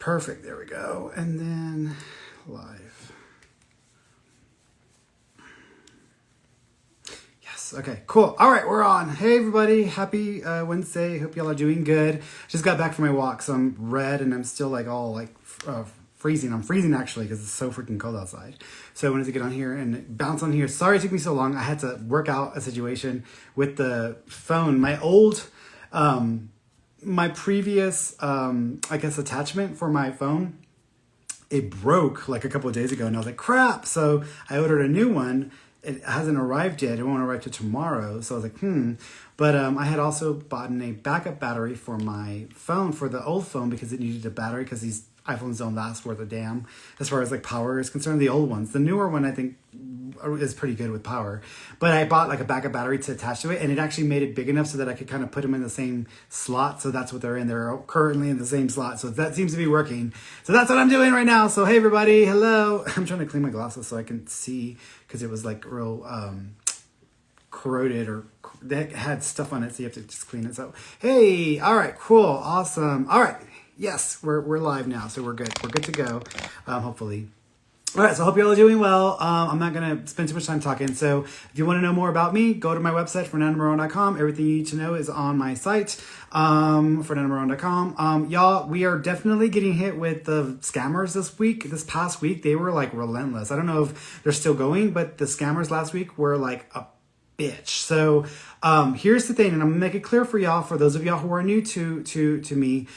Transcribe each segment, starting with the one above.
perfect. There we go. And then live. Yes. Okay, cool. All right, we're on. Hey, everybody. Happy Wednesday. Hope y'all are doing good. Just got back from my walk, so I'm red and I'm still like all like freezing. I'm freezing actually because it's so freaking cold outside. So I wanted to get on here and bounce on here. Sorry it took me so long. I had to work out a situation with the phone. My old, my previous, I guess, attachment for my phone, it broke like a couple of days ago and I was like, crap. So I ordered a new one. It hasn't arrived yet. It won't arrive till tomorrow. So I was like, But I had also bought a backup battery for my phone, for the old phone, because it needed a battery because these iPhones don't last worth a damn as far as like power is concerned. The old ones, the newer one, I think is pretty good with power. But I bought like a backup battery to attach to it, and it actually made it big enough so that I could kind of put them in the same slot. So that's what they're in. They're currently in the same slot. So that seems to be working. So that's what I'm doing right now. So hey everybody, hello. I'm trying to clean my glasses so I can see, because it was like real corroded, or that had stuff on it, so you have to just clean it. So hey, all right, cool, awesome. All right, yes, we're live now, so we're good to go, hopefully. All right, so I hope you all are doing well. I'm not going to spend too much time talking. So if you want to know more about me, go to my website, FernandoMarone.com. Everything you need to know is on my site, FernandoMarone.com. Y'all, we are definitely getting hit with the scammers this past week. They were like relentless. I don't know if they're still going, but the scammers last week were like a bitch. So here's the thing, and I'm gonna make it clear for y'all, for those of y'all who are new to me.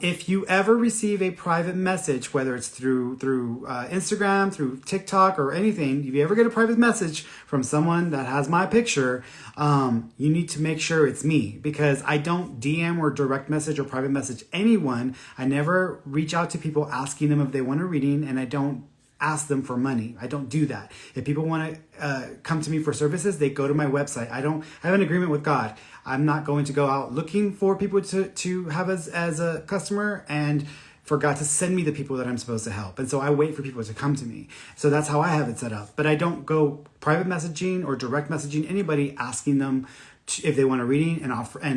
If you ever receive a private message, whether it's through Instagram, through TikTok, or anything, if you ever get a private message from someone that has my picture, you need to make sure it's me, because I don't DM or direct message or private message anyone. I never reach out to people asking them if they want a reading, and I don't ask them for money. I don't do that. If people want to come to me for services, they go to my website. I have an agreement with God. I'm not going to go out looking for people to have as a customer, and for God to send me the people that I'm supposed to help. And so I wait for people to come to me. So that's how I have it set up. But I don't go private messaging or direct messaging anybody asking them if they want a reading and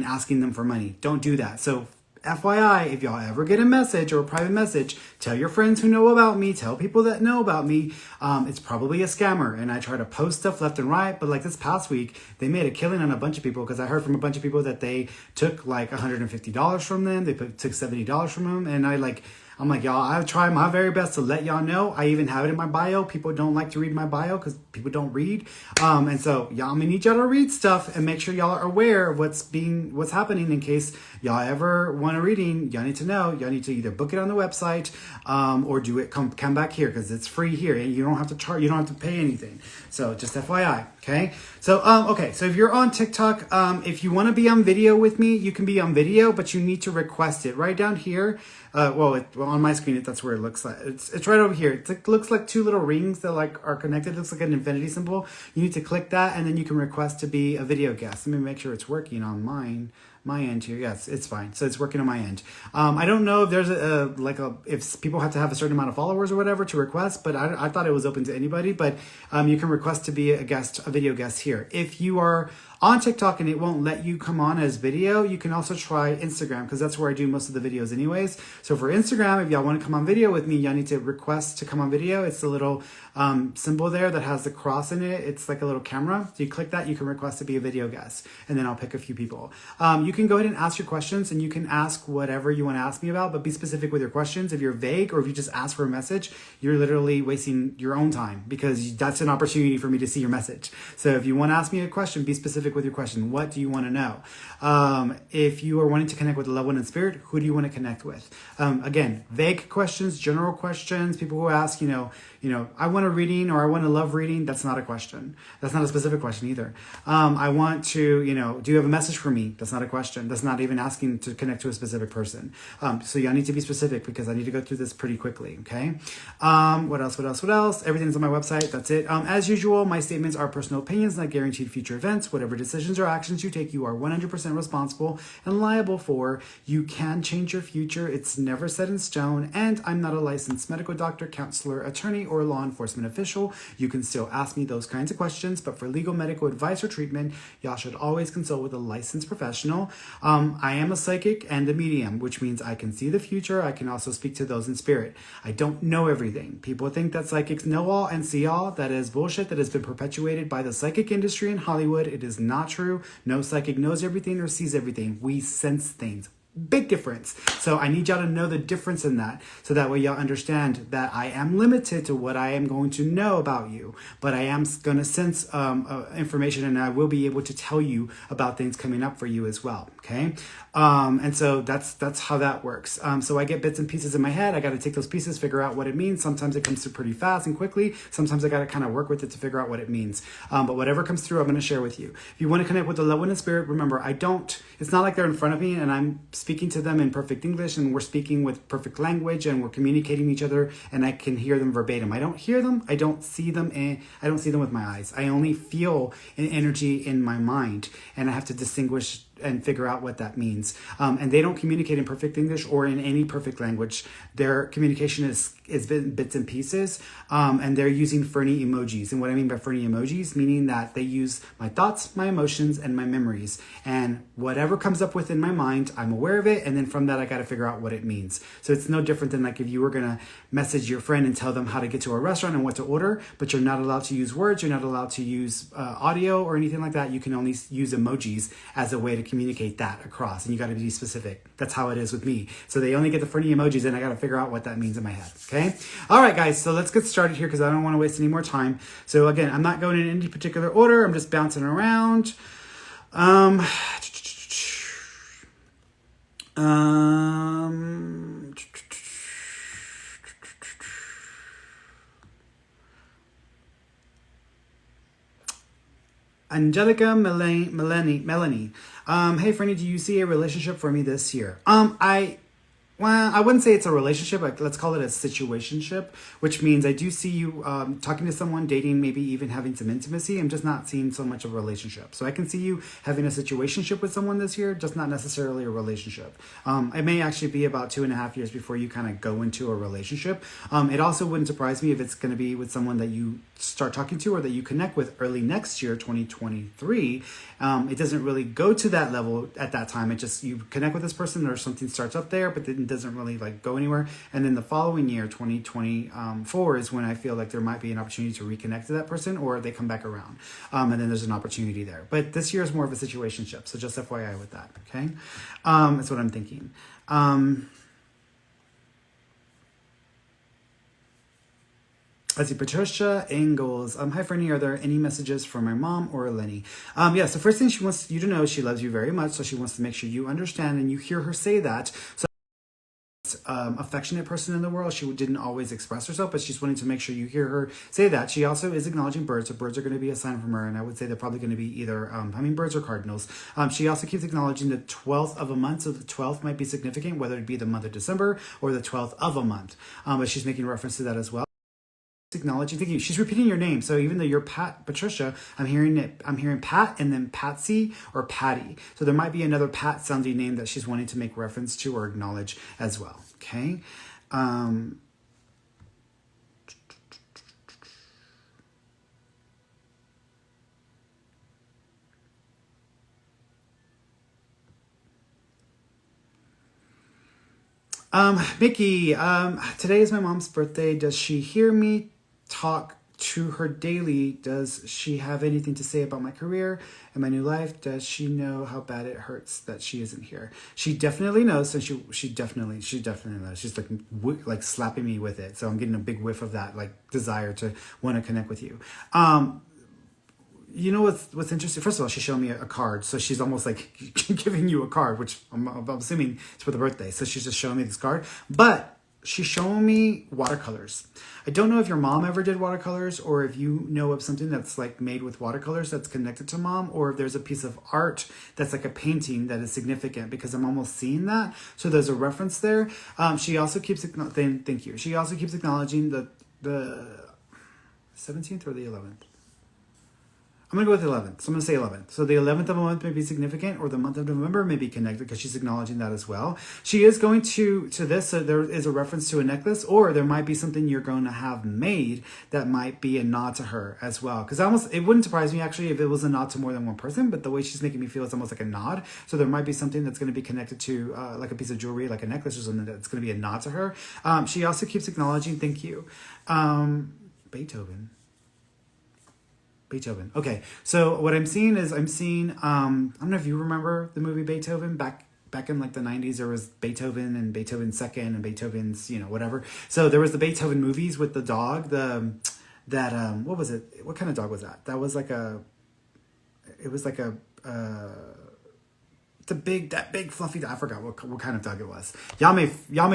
asking them for money. Don't do that. So FYI, if y'all ever get a message or a private message, tell your friends who know about me, tell people that know about me. It's probably a scammer, and I try to post stuff left and right. But like this past week, they made a killing on a bunch of people, because I heard from a bunch of people that they took like $150 from them. They took $70 from them. And I'm like, y'all, I try my very best to let y'all know. I even have it in my bio. People don't like to read my bio because people don't read. And so y'all, I'm gonna need y'all to read stuff and make sure y'all are aware of what's happening, in case y'all ever want a reading. Y'all need to know. Y'all need to either book it on the website, or do it, come back here, because it's free here. You don't have to charge, you don't have to pay anything. So just FYI, okay? So, okay, so if you're on TikTok, if you want to be on video with me, you can be on video, but you need to request it right down here. Well, on my screen, that's where it looks like. It's right over here. It looks like two little rings that like are connected. It looks like an infinity symbol. You need to click that, and then you can request to be a video guest. Let me make sure it's working on my end here. Yes, it's fine. So it's working on my end. I don't know if there's if people have to have a certain amount of followers or whatever to request, but I thought it was open to anybody. But you can request to be a video guest here. If you are on TikTok and it won't let you come on as video, you can also try Instagram, because that's where I do most of the videos anyways. So for Instagram, if y'all want to come on video with me, y'all need to request to come on video. It's the little symbol there that has the cross in it. It's like a little camera. So you click that, you can request to be a video guest, and then I'll pick a few people. You can go ahead and ask your questions, and you can ask whatever you want to ask me about, but be specific with your questions. If you're vague, or if you just ask for a message, you're literally wasting your own time, because that's an opportunity for me to see your message. So if you want to ask me a question, be specific with your question. What do you want to know? If you are wanting to connect with the loved one in spirit, who do you want to connect with? Again, vague questions, general questions, people who ask, I want a reading, or I want a love reading. That's not a question. That's not a specific question either. I want to, do you have a message for me? That's not a question. That's not even asking to connect to a specific person. So y'all need to be specific, because I need to go through this pretty quickly. Okay. What else? Everything's on my website. That's it. As usual, my statements are personal opinions, not guaranteed future events. Whatever whatever decisions or actions you take, you are 100% responsible and liable for. You can change your future. It's never set in stone. And I'm not a licensed medical doctor, counselor, attorney, or law enforcement official. You can still ask me those kinds of questions, but for legal medical advice or treatment, y'all should always consult with a licensed professional. I am a psychic and a medium, which means I can see the future. I can also speak to those in spirit. I don't know everything. People think that psychics know all and see all. That is bullshit that has been perpetuated by the psychic industry in Hollywood. It is not true. No psychic knows everything or sees everything. We sense things. Big difference. So I need y'all to know the difference in that, so that way y'all understand that I am limited to what I am going to know about you, but I am going to sense information, and I will be able to tell you about things coming up for you as well. Okay. And so that's how that works. So I get bits and pieces in my head. I got to take those pieces, figure out what it means. Sometimes it comes through pretty fast and quickly. Sometimes I got to kind of work with it to figure out what it means. But whatever comes through, I'm going to share with you. If you want to connect with the loved one in spirit, remember, it's not like they're in front of me and I'm speaking to them in perfect English and we're speaking with perfect language and we're communicating with each other and I can hear them verbatim. I don't hear them. I don't see them. I don't see them with my eyes. I only feel an energy in my mind, and I have to distinguish and figure out what that means. And they don't communicate in perfect English or in any perfect language. Their communication is bits and pieces, and they're using Ferny emojis. And what I mean by Ferny emojis, meaning that they use my thoughts, my emotions, and my memories. And whatever comes up within my mind, I'm aware of it, and then from that, I got to figure out what it means. So it's no different than like if you were gonna message your friend and tell them how to get to a restaurant and what to order, but you're not allowed to use words, you're not allowed to use audio or anything like that. You can only use emojis as a way to communicate that across, and you got to be specific. That's how it is with me. So they only get the Ferny emojis, and I got to figure out what that means in my head. Okay. All right, guys. So let's get started here because I don't want to waste any more time. So again, I'm not going in any particular order. I'm just bouncing around. Angelica Melanie. Hey, Ferny, do you see a relationship for me this year? I wouldn't say it's a relationship. Let's call it a situationship, which means I do see you talking to someone, dating, maybe even having some intimacy. I'm just not seeing so much of a relationship. So I can see you having a situationship with someone this year, just not necessarily a relationship. It may actually be about 2.5 years before you kind of go into a relationship. It also wouldn't surprise me if it's going to be with someone that you start talking to or that you connect with early next year, 2023. It doesn't really go to that level at that time. It just, you connect with this person or something starts up there, but then doesn't really like go anywhere. And then the following year, 2024, is when I feel like there might be an opportunity to reconnect to that person, or they come back around. And then there's an opportunity there. But this year is more of a situationship. So just FYI with that. Okay. That's what I'm thinking. Let's see, Patricia Ingalls. Hi, Ferny. Are there any messages for my mom or Lenny? Yeah, so first thing she wants you to know, she loves you very much. So she wants to make sure you understand and you hear her say that. So affectionate person in the world. She didn't always express herself, but she's wanting to make sure you hear her say that. She also is acknowledging birds. So birds are going to be a sign from her, and I would say they're probably going to be either hummingbirds or cardinals. She also keeps acknowledging the 12th of a month, so the 12th might be significant, whether it be the month of December or the 12th of a month. But she's making reference to that as well. Acknowledging, thank you. She's repeating your name. So even though you're Patricia, I'm hearing Pat and then Patsy or Patty. So there might be another Pat sounding name that she's wanting to make reference to or acknowledge as well. Okay. Mickey, today is my mom's birthday. Does she hear me talk to her daily? Does she have anything to say about my career and my new life? Does she know how bad it hurts that she isn't here? She definitely knows, and she definitely knows. She's like slapping me with it. So I'm getting a big whiff of that, like desire to want to connect with you. You know what's interesting? First of all, she showed me a card, so she's almost like giving you a card, which I'm assuming it's for the birthday. So she's just showing me this card, but she's showing me watercolors. I don't know if your mom ever did watercolors, or if you know of something that's like made with watercolors that's connected to mom, or if there's a piece of art that's like a painting that is significant, because I'm almost seeing that. So there's a reference there. She also keeps thank you. She also keeps acknowledging the 17th or the 11th. I'm gonna go with the 11th. So I'm gonna say 11th. So the 11th of a month may be significant, or the month of November may be connected because she's acknowledging that as well. She is going to this. So there is a reference to a necklace, or there might be something you're going to have made that might be a nod to her as well. Because it wouldn't surprise me actually if it was a nod to more than one person. But the way she's making me feel, it's almost like a nod. So there might be something that's going to be connected to like a piece of jewelry, like a necklace or something that's going to be a nod to her. She also keeps acknowledging, thank you, Beethoven. Beethoven. Okay, so what I'm seeing is I don't know if you remember the movie Beethoven back in like the 90s. There was Beethoven and Beethoven's Second and Beethoven's whatever. So there was the Beethoven movies with the dog. What was it? What kind of dog was that? That was like a. It was like a. That big fluffy dog. I forgot what kind of dog it was. Y'all may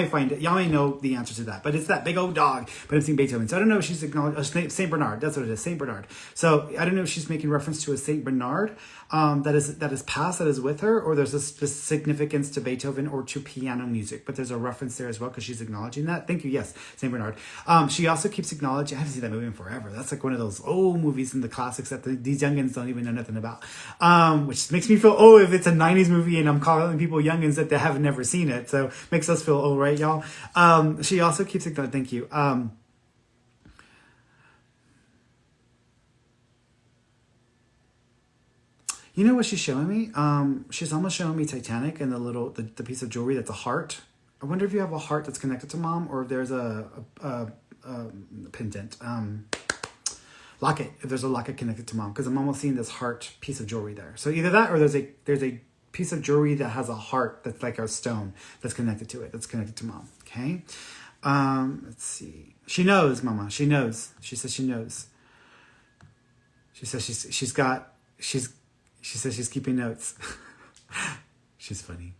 find it. Y'all may know the answer to that. But it's that big old dog. But I'm seeing Beethoven. So I don't know if she's acknowledged Saint Bernard. That's what it is. Saint Bernard. So I don't know if she's making reference to a Saint Bernard that is past, that is with her, or there's a significance to Beethoven or to piano music. But there's a reference there as well because she's acknowledging that. Thank you. Yes, Saint Bernard. She also keeps acknowledging. I haven't seen that movie in forever. That's like one of those old movies in the classics that these youngins don't even know nothing about. Which makes me feel if it's a 90s movie and I'm calling people youngins that they have never seen it, so makes us feel old, right, y'all? She also keeps acknowledging. Thank you. You know what she's showing me? She's almost showing me Titanic and the piece of jewelry that's a heart. I wonder if you have a heart that's connected to mom, or if there's a pendant, locket. If there's a locket connected to mom, because I'm almost seeing this heart piece of jewelry there. So either that, or there's a piece of jewelry that has a heart that's like a stone that's connected to it. That's connected to mom. Okay. Let's see. She knows, Mama. She knows. She says she knows. She says she says she's keeping notes. She's funny.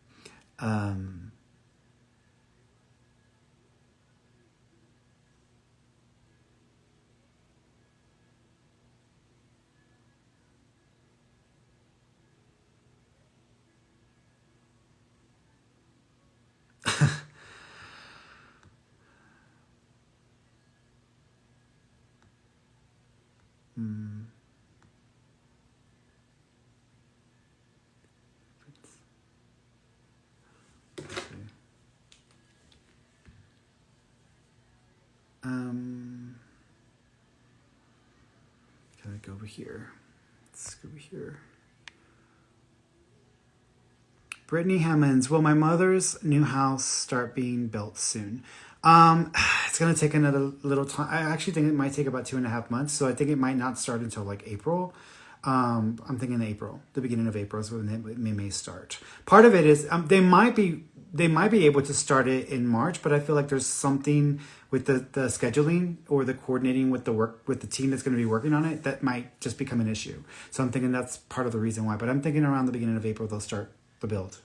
Can I go over here? Let's go over here. Brittany Hammonds, will my mother's new house start being built soon? It's going to take another little time. I actually think it might take about 2.5 months. So I think it might not start until like April. I'm thinking April, the beginning of April is when it may start. Part of it is they might be able to start it in March, but I feel like there's something with the scheduling or the coordinating with the team that's going to be working on it that might just become an issue. So I'm thinking that's part of the reason why. But I'm thinking around the beginning of April they'll start the build.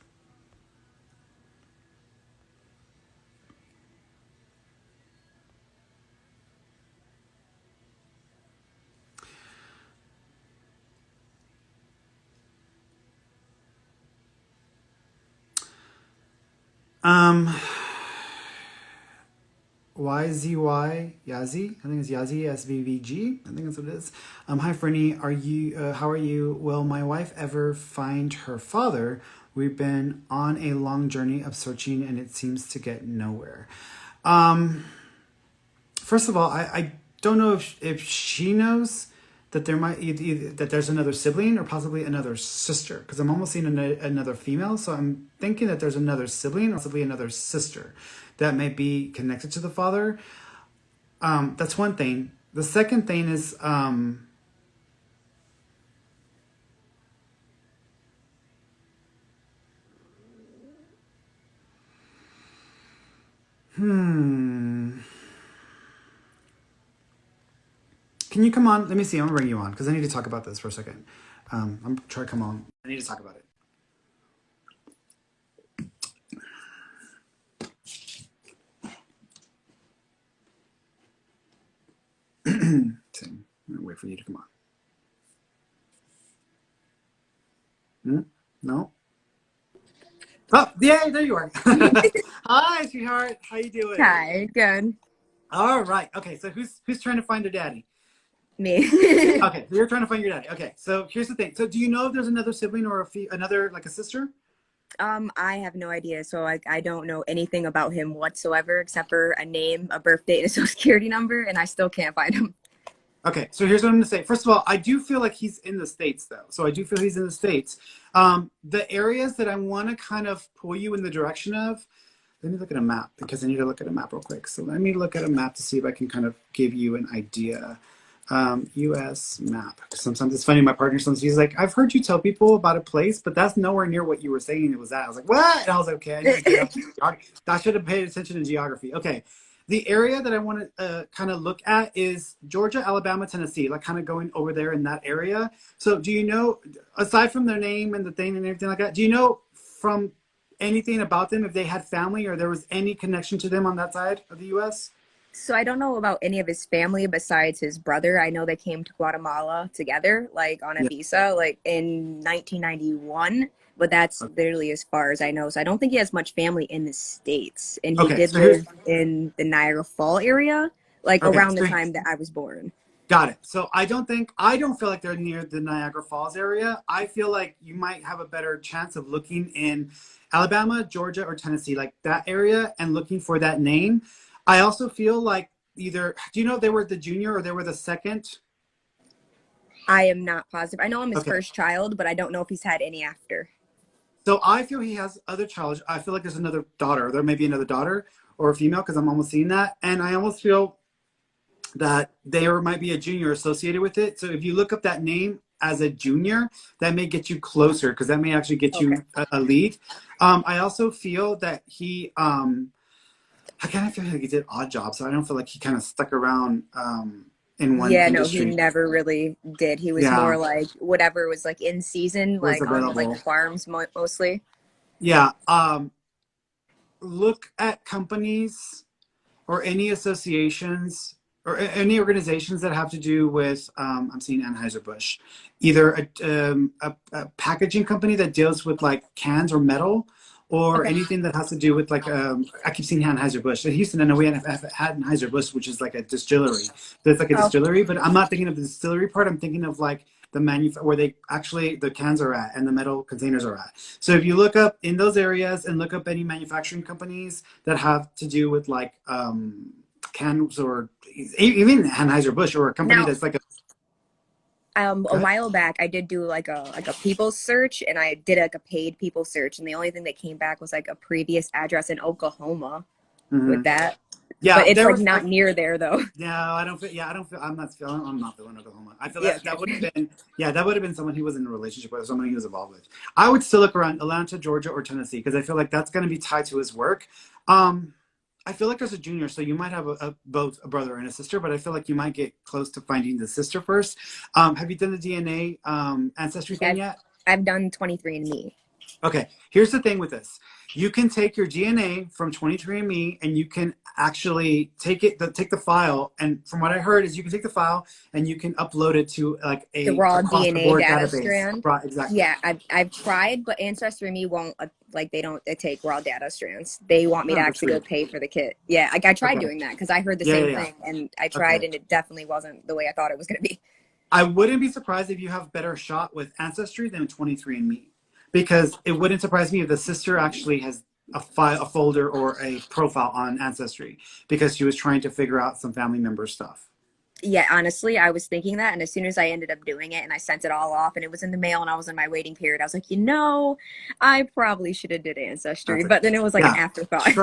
YZY Yazi, I think it's Yazi SVVG. I think that's what it is. Hi Ferny, how are you? Will my wife ever find her father? We've been on a long journey of searching and it seems to get nowhere. First of all, I don't know if she knows that there might that there's another sibling or possibly another sister, because I'm almost seeing another female. So I'm thinking that there's another sibling or possibly another sister that may be connected to the father. That's one thing. The second thing is Can you come on? Let me see. I'm gonna bring you on because I need to talk about this for a second. I'm trying to come on. I need to talk about it. So, I'm gonna wait for you to come on. No. Oh, yeah, there you are. Hi, sweetheart. How you doing? Hi, good. All right. Okay. So who's trying to find a daddy? Me. Okay, so you're trying to find your daddy. Okay, so here's the thing. So do you know if there's another sibling or another like a sister? I have no idea. So I don't know anything about him whatsoever except for a name, a birth date, and a social security number, and I still can't find him. Okay, so here's what I'm going to say. First of all, I do feel like he's in the States, though. So I do feel he's in the States. The areas that I want to kind of pull you in the direction of, let me look at a map because I need to look at a map real quick. So let me look at a map to see if I can kind of give you an idea. US map. Sometimes it's funny. My partner sometimes he's like, I've heard you tell people about a place, but that's nowhere near what you were saying it was at. I was like, what? And I was like, okay, I need to get up. I should have paid attention to geography. Okay. The area that I want to kind of look at is Georgia, Alabama, Tennessee, like kind of going over there in that area. So, do you know, aside from their name and the thing and everything like that, do you know from anything about them if they had family or there was any connection to them on that side of the U.S.? So I don't know about any of his family besides his brother. I know they came to Guatemala together, like on a Yeah. visa, like in 1991. But that's literally as far as I know. So I don't think he has much family in the States. And he Okay. did So here's live in the Niagara Fall area, like okay. around the So time that I was born. got it. So I don't feel like they're near the Niagara Falls area. I feel like you might have a better chance of looking in Alabama, Georgia, or Tennessee, like that area, and looking for that name. I also feel like either, do you know if they were the junior or they were the second? I am not positive. I know I'm his Okay. first child, but I don't know if he's had any after. So I feel he has other child. I feel like there's another daughter. There may be another daughter or a female because I'm almost seeing that. And I almost feel that there might be a junior associated with it. So if you look up that name as a junior, that may get you closer because that may actually get Okay. you a lead. I also feel that I kind of feel like he did odd jobs. So I don't feel like he kind of stuck around in one Yeah, no, he industry. never really did. He was Yeah, more like whatever was like in season, was like on like the available. farms mostly. Yeah. Look at companies or any associations or any organizations that have to do with, I'm seeing Anheuser-Busch, either a packaging company that deals with like cans or metal, or Okay. anything that has to do with like, I keep seeing Anheuser-Busch. In Houston, I know we have had Anheuser-Busch, which is like a distillery. There's like a Oh, distillery, but I'm not thinking of the distillery part. I'm thinking of like the where they actually, the cans are at and the metal containers are at. So if you look up in those areas and look up any manufacturing companies that have to do with like cans or even Anheuser-Busch or a company now, that's like a, a go ahead. while back, I did do like a people search, and I did like a paid people search, and the only thing that came back was like a previous address in Oklahoma with Mm-hmm. that, but Yeah, it's there like was not near there though. no, I don't feel. Yeah, I don't feel. I'm not feeling Oklahoma. I feel Yeah. that that would have been. Yeah, that would have been someone he was in a relationship with, or someone he was involved with. I would still look around Atlanta, Georgia, or Tennessee because I feel like that's going to be tied to his work. Um, I feel like there's a junior, so you might have both a brother and a sister, but I feel like you might get close to finding the sister first. Have you done the DNA ancestry thing I've yet? I've done 23andMe. Okay, here's the thing with this. You can take your DNA from 23andMe and you can actually take the file. And from what I heard is you can take the file and you can upload it to like The a raw across the DNA board data database. strand. Right, exactly. Yeah, I've tried, but Ancestry.me won't like they take raw data strands. They want me to Oh, that's actually go weird. pay for the kit. Yeah, I tried Okay. doing that because I heard the Yeah, yeah, same yeah. thing, and I tried, Okay. and it definitely wasn't the way I thought it was going to be. I wouldn't be surprised if you have better shot with Ancestry than 23andMe, because it wouldn't surprise me if the sister actually has a file, a folder, or a profile on Ancestry because she was trying to figure out some family member stuff. Yeah, honestly, I was thinking that, and as soon as I ended up doing it, and I sent it all off, and it was in the mail, and I was in my waiting period, I was like, I probably should have did Ancestry, That's okay. but then it was like an Yeah. afterthought.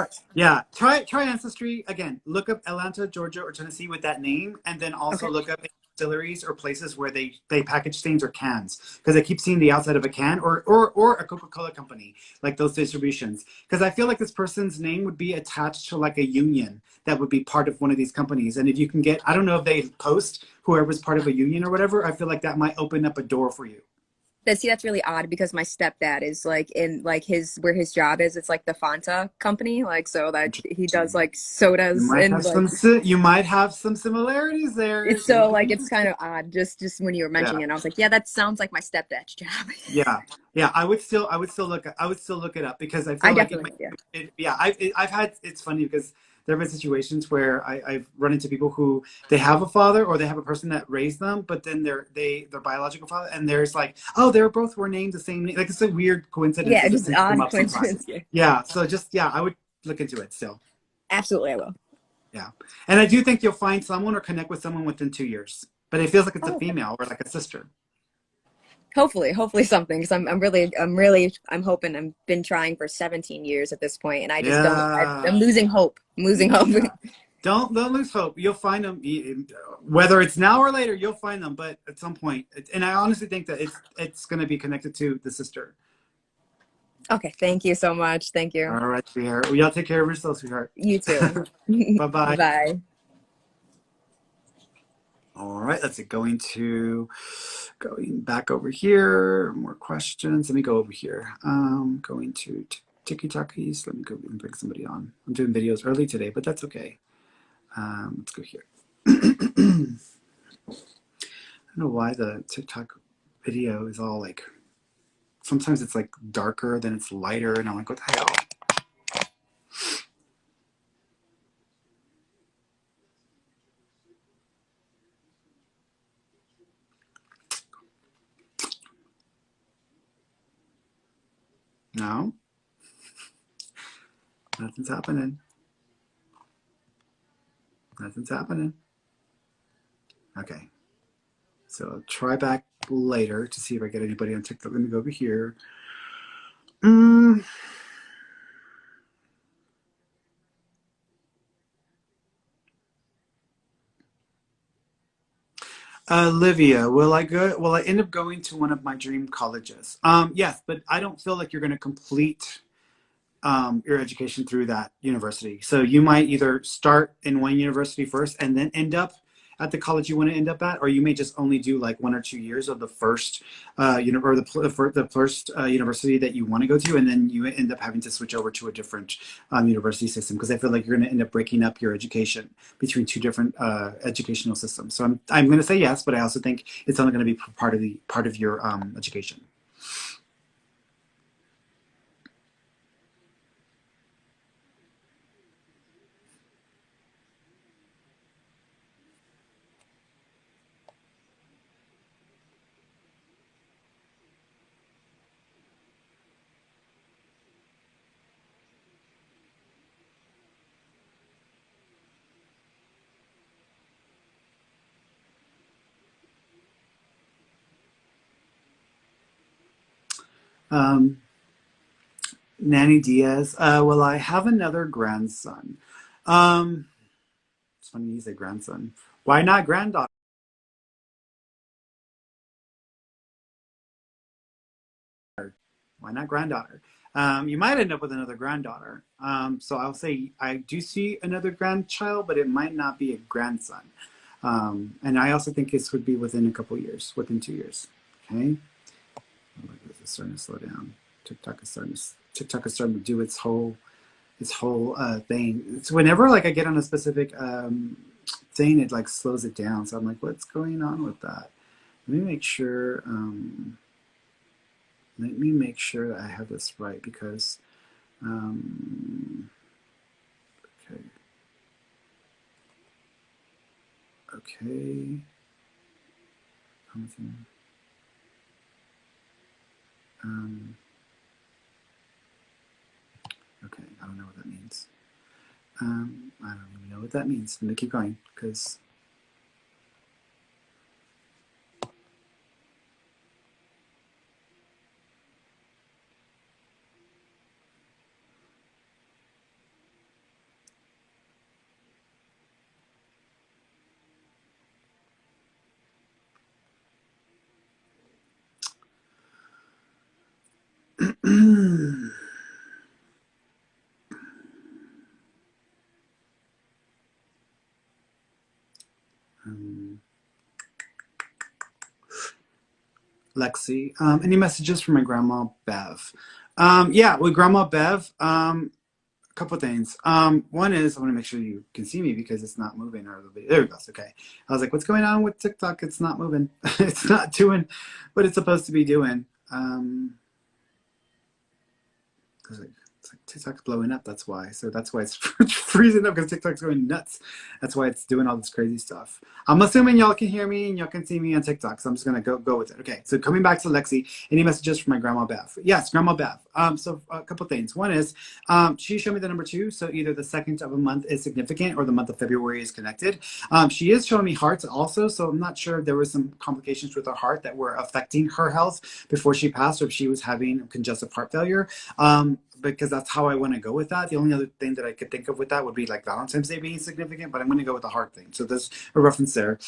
Try Ancestry again. Look up Atlanta, Georgia, or Tennessee with that name, and then also Okay. look up distilleries or places where they package things or cans because I keep seeing the outside of a can or a Coca-Cola company like those distributions because I feel like this person's name would be attached to like a union that would be part of one of these companies. And if you can get, I don't know if they post whoever's part of a union or whatever, I feel like that might open up a door for you. See, that's really odd because my stepdad is like in like his where his job is. It's like the Fanta company, like so that he does Interesting. like sodas and like You might have some similarities there. it's It's going so to be like it's kind interesting. of odd. Just when you were Yeah. mentioning it, I was like, yeah, that sounds like my stepdad's job. Yeah, yeah. I would still look it up because I I feel like it definitely might. yeah. I've had. It's funny because there have been situations where I've run into people who they have a father or they have a person that raised them, but then their biological father, and there's like, oh, they both were named the same name. Like it's a weird Yeah, coincidences that just tend to come odd up sometimes. coincidence. Yeah. Yeah. So just yeah, I would look into it still. Absolutely, I will. Yeah. And I do think you'll find someone or connect with someone within 2 years. But it feels like it's a Oh, okay. female or like a sister. Hopefully something, because I'm hoping. I've been trying for 17 years at this point, and I just don't. I'm Yeah. losing hope. I'm losing hope. Yeah. Don't lose hope. You'll find them, whether it's now or later. You'll find them, but at some point, and I honestly think that it's going to be connected to the sister. Okay, thank you so much. Thank you. All right, sweetheart. Well, y'all take care of yourself, sweetheart. You too. Bye bye. Bye. All right, let's see. Going back over here. More questions. Let me go over here. Going to Tiki Takis. Let me go and bring somebody on. I'm doing videos early today, but that's okay. Let's go here. I don't know why the TikTok video is all like, sometimes it's like darker, then it's lighter, and I'm like, what the hell? No, nothing's happening. Nothing's happening. Okay, so I'll try back later to see if I get anybody on TikTok. Let me go over here. Olivia, will I go? Will I end up going to one of my dream colleges? Yes, but I don't feel like you're going to complete your education through that university. So you might either start in one university first and then end up at the college you want to end up at, or you may just only do like 1 or 2 years of the first, or the first university that you want to go to, and then you end up having to switch over to a different university system, because I feel like you're going to end up breaking up your education between two different educational systems. So I'm going to say yes, but I also think it's only going to be part of your education. Um, Nanny Diaz. Will I have another grandson? Um, it's funny you say grandson. Why not granddaughter? Why not granddaughter? You might end up with another granddaughter. So I'll say I do see another grandchild, but it might not be a grandson. And I also think this would be within a couple years, within 2 years. Okay. It's starting to slow down. TikTok is starting to do its whole thing. So whenever like I get on a specific thing, it like slows it down. So I'm like, what's going on with that? Let me make sure. Let me make sure that I have this right, because okay, okay. Okay, I don't know what that means. I don't even know what that means. Let me keep going, because Lexi. Any messages from my grandma Bev? Yeah, with Grandma Bev, a couple of things. One is I want to make sure you can see me because it's not moving, or the video. There it goes. Okay. I was like, what's going on with TikTok? It's not moving. It's not doing what it's supposed to be doing. It's TikTok's blowing up. That's why. So that's why it's freezing up because TikTok's going nuts. That's why it's doing all this crazy stuff. I'm assuming y'all can hear me and y'all can see me on TikTok. So I'm just gonna go with it. Okay. So coming back to Lexi, any messages from my grandma Bev? Yes, grandma Bev. So a couple things. One is, she showed me the number 2. So either the second of a month is significant or the month of February is connected. She is showing me hearts also. So I'm not sure if there was some complications with her heart that were affecting her health before she passed, or if she was having congestive heart failure. Because that's how I want to go with that. The only other thing that I could think of with that would be like Valentine's Day being significant, but I'm going to go with the heart thing. So there's a reference there.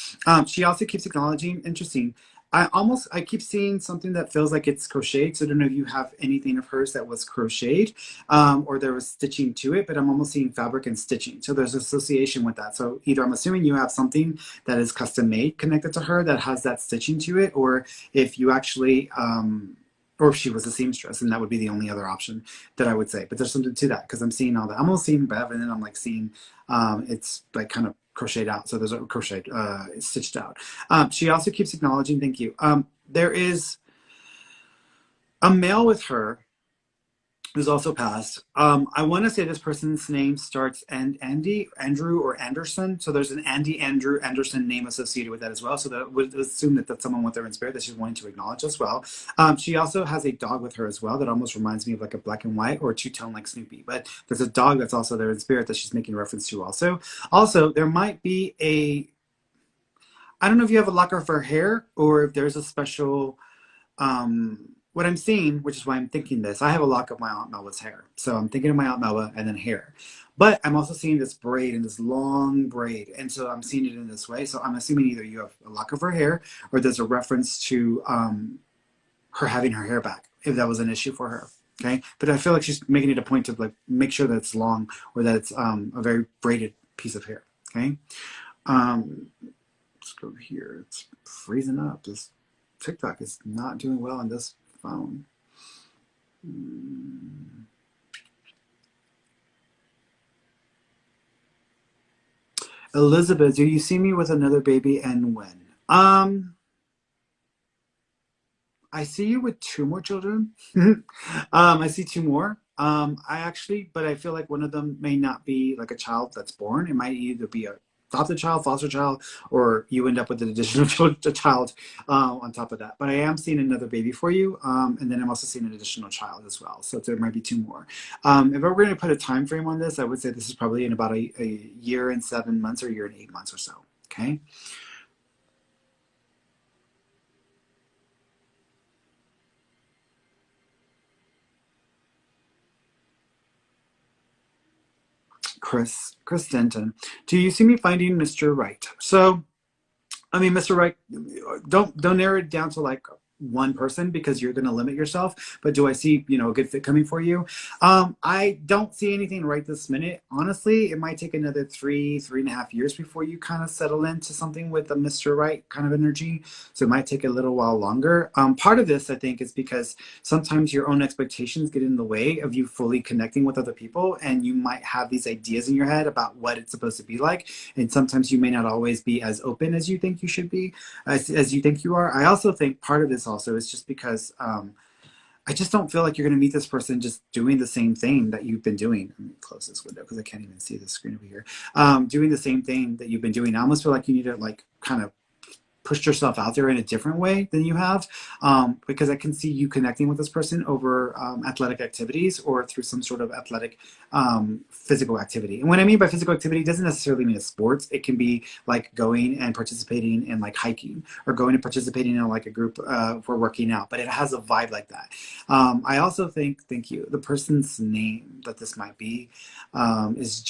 She also keeps acknowledging, interesting. I keep seeing something that feels like it's crocheted. So I don't know if you have anything of hers that was crocheted, or there was stitching to it, but I'm almost seeing fabric and stitching. So there's association with that. So either I'm assuming you have something that is custom made connected to her that has that stitching to it, or if you actually, or if she was a seamstress, and that would be the only other option that I would say. But there's something to that because I'm seeing all that. I'm almost seeing Bev, and then I'm like seeing it's like kind of crocheted out. So there's a crochet stitched out. She also keeps acknowledging, thank you. There is a male with her who's also passed. I want to say this person's name starts Andrew or Anderson. So there's an Andrew Anderson name associated with that as well. So that would assume that that's someone with her in spirit that she's wanting to acknowledge as well. She also has a dog with her as well that almost reminds me of like a black and white or two-tone like Snoopy. But there's a dog that's also there in spirit that she's making reference to also. Also, there might be I don't know if you have a locker of her hair or if there's a special what I'm seeing, which is why I'm thinking this, I have a lock of my Aunt Melba's hair. So I'm thinking of my Aunt Melba and then hair. But I'm also seeing this braid and this long braid. And so I'm seeing it in this way. So I'm assuming either you have a lock of her hair or there's a reference to her having her hair back, if that was an issue for her. Okay. But I feel like she's making it a point to like make sure that it's long or that it's a very braided piece of hair. Okay. Let's go here. It's freezing up. This TikTok is not doing well on this phone. Elizabeth, do you see me with another baby and when? I see you with 2 more children. I see 2 more. I actually, but I feel like one of them may not be like a child that's born. It might either be a adopted child, foster child, or you end up with an additional child on top of that. But I am seeing another baby for you, and then I'm also seeing an additional child as well. So there might be 2 more. If we're going to put a time frame on this, I would say this is probably in about a year and 7 months or a year and 8 months or so. Okay. Chris Denton. Do you see me finding Mr. Right? So, I mean, Mr. Right, don't narrow it down to like one person because you're going to limit yourself. But do I see, a good fit coming for you? I don't see anything right this minute. Honestly, it might take another 3.5 years before you kind of settle into something with a Mr. Right kind of energy. So it might take a little while longer. Part of this, I think, is because sometimes your own expectations get in the way of you fully connecting with other people, and you might have these ideas in your head about what it's supposed to be like. And sometimes you may not always be as open as you think you should be, as you think you are. I also think part of this also is just because I just don't feel like you're going to meet this person just doing the same thing that you've been doing. Let me close this window because I can't even see the screen over here. Doing the same thing that you've been doing. I almost feel like you need to like kind of pushed yourself out there in a different way than you have, because I can see you connecting with this person over athletic activities or through some sort of athletic physical activity. And what I mean by physical activity doesn't necessarily mean a sports. It can be like going and participating in like hiking or going and participating in like a group for working out, but it has a vibe like that. I also think, thank you, the person's name that this might be is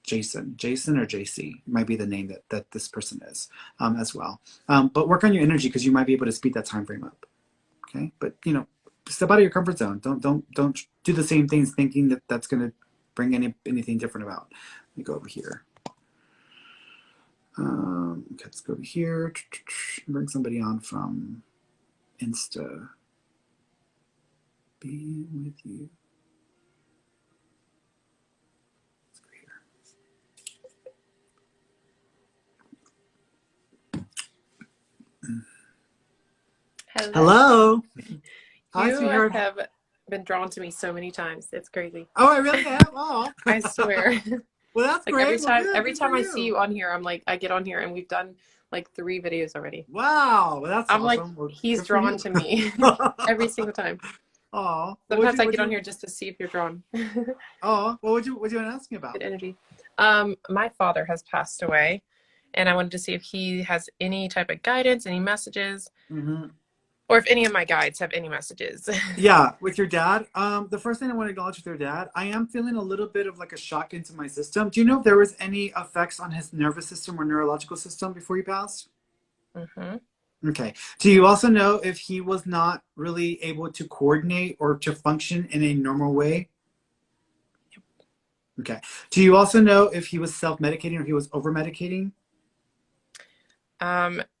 Jason or JC might be the name that this person is as well. But work on your energy because you might be able to speed that time frame up. Okay, but step out of your comfort zone. Don't do the same things thinking that that's going to bring anything different about. Let me go over here. Okay, let's go over here. Bring somebody on from Insta. Be with you. Hello. Hello. Hi, You sweetheart. have been drawn to me so many times. It's crazy. Oh, I really have. Oh, I swear. well, that's Like great. Well, good. every Good for time I see you. you on here, I'm like, I get on here and we've done like 3 videos already. Wow, well, that's I'm like, awesome. Well, he's good for drawn you. to me every single time. Oh, Sometimes I get on here just to see if you're drawn. Good what you want to ask me about? energy. My father has passed away, and I wanted to see if he has any type of guidance, any messages, Hmm. or if any of my guides have any messages. Yeah, with your dad. The first thing I want to acknowledge with your dad, I am feeling a little bit of like a shock into my system. Do you know if there was any effects on his nervous system or neurological system before he passed? Hmm. Okay. Do you also know if he was not really able to coordinate or to function in a normal way? Okay. Do you also know if he was self-medicating or he was over-medicating?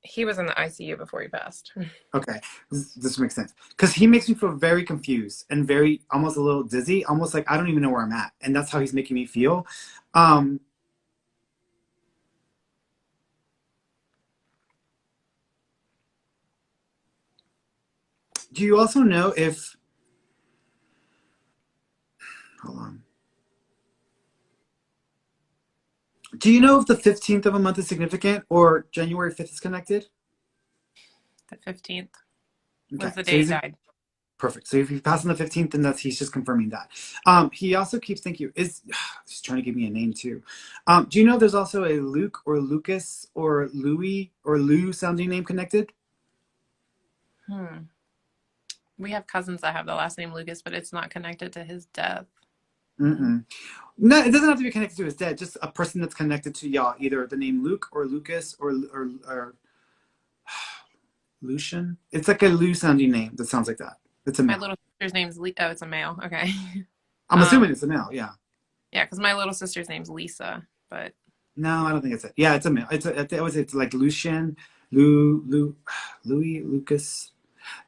He was in the ICU before he passed. Okay, this makes sense because he makes me feel very confused and very almost a little dizzy, almost like I don't even know where I'm at, and that's how he's making me feel. Um, do you also know if? Hold on. Do you know if the 15th of a month is significant or January 5th is connected? The 15th Okay, was the so day he he's died. perfect. So if he passed on the 15th, then that's he's just confirming that. He also keeps thinking is he's trying to give me a name too. Do you know there's also a Luke or Lucas or Louis or Lou sounding name connected? Hmm. We have cousins that have the last name Lucas, but it's not connected to his death. Mm-mm. No, it doesn't have to be connected to his dad. Just a person that's connected to y'all, either the name Luke or Lucas or Lucian. It's like a Lou sounding name that sounds like that. It's a My male. little sister's name's Oh, it's a male. Okay. I'm assuming it's a male. Yeah. Yeah, because my little sister's name's Lisa, but No, I don't think it's it. Yeah, it's a male. I would say it's like Lucian, Louis, Lucas.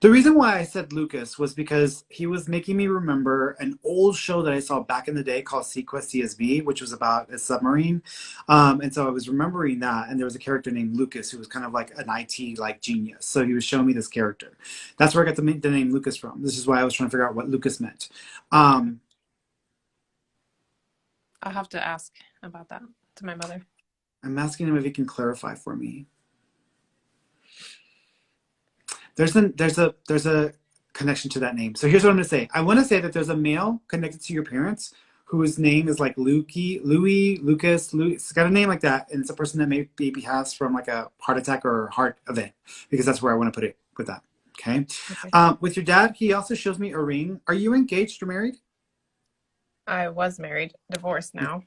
The reason why I said Lucas was because he was making me remember an old show that I saw back in the day called Sequest CSV, which was about a submarine. And so I was remembering that, and there was a character named Lucas who was kind of like an IT like genius. So he was showing me this character. That's where I got the name Lucas from. This is why I was trying to figure out what Lucas meant. Um, I'll have to ask about that to my mother. I'm asking him if he can clarify for me. There's a connection to that name. So here's what I'm gonna say. I want to say that there's a male connected to your parents whose name is like Louis, Lucas, Louis. It's got a name like that, and it's a person that maybe has from like a heart attack or heart event, because that's where I want to put it with that. Okay. Okay. With your dad, he also shows me a ring. Are you engaged or married? I was married, divorced now.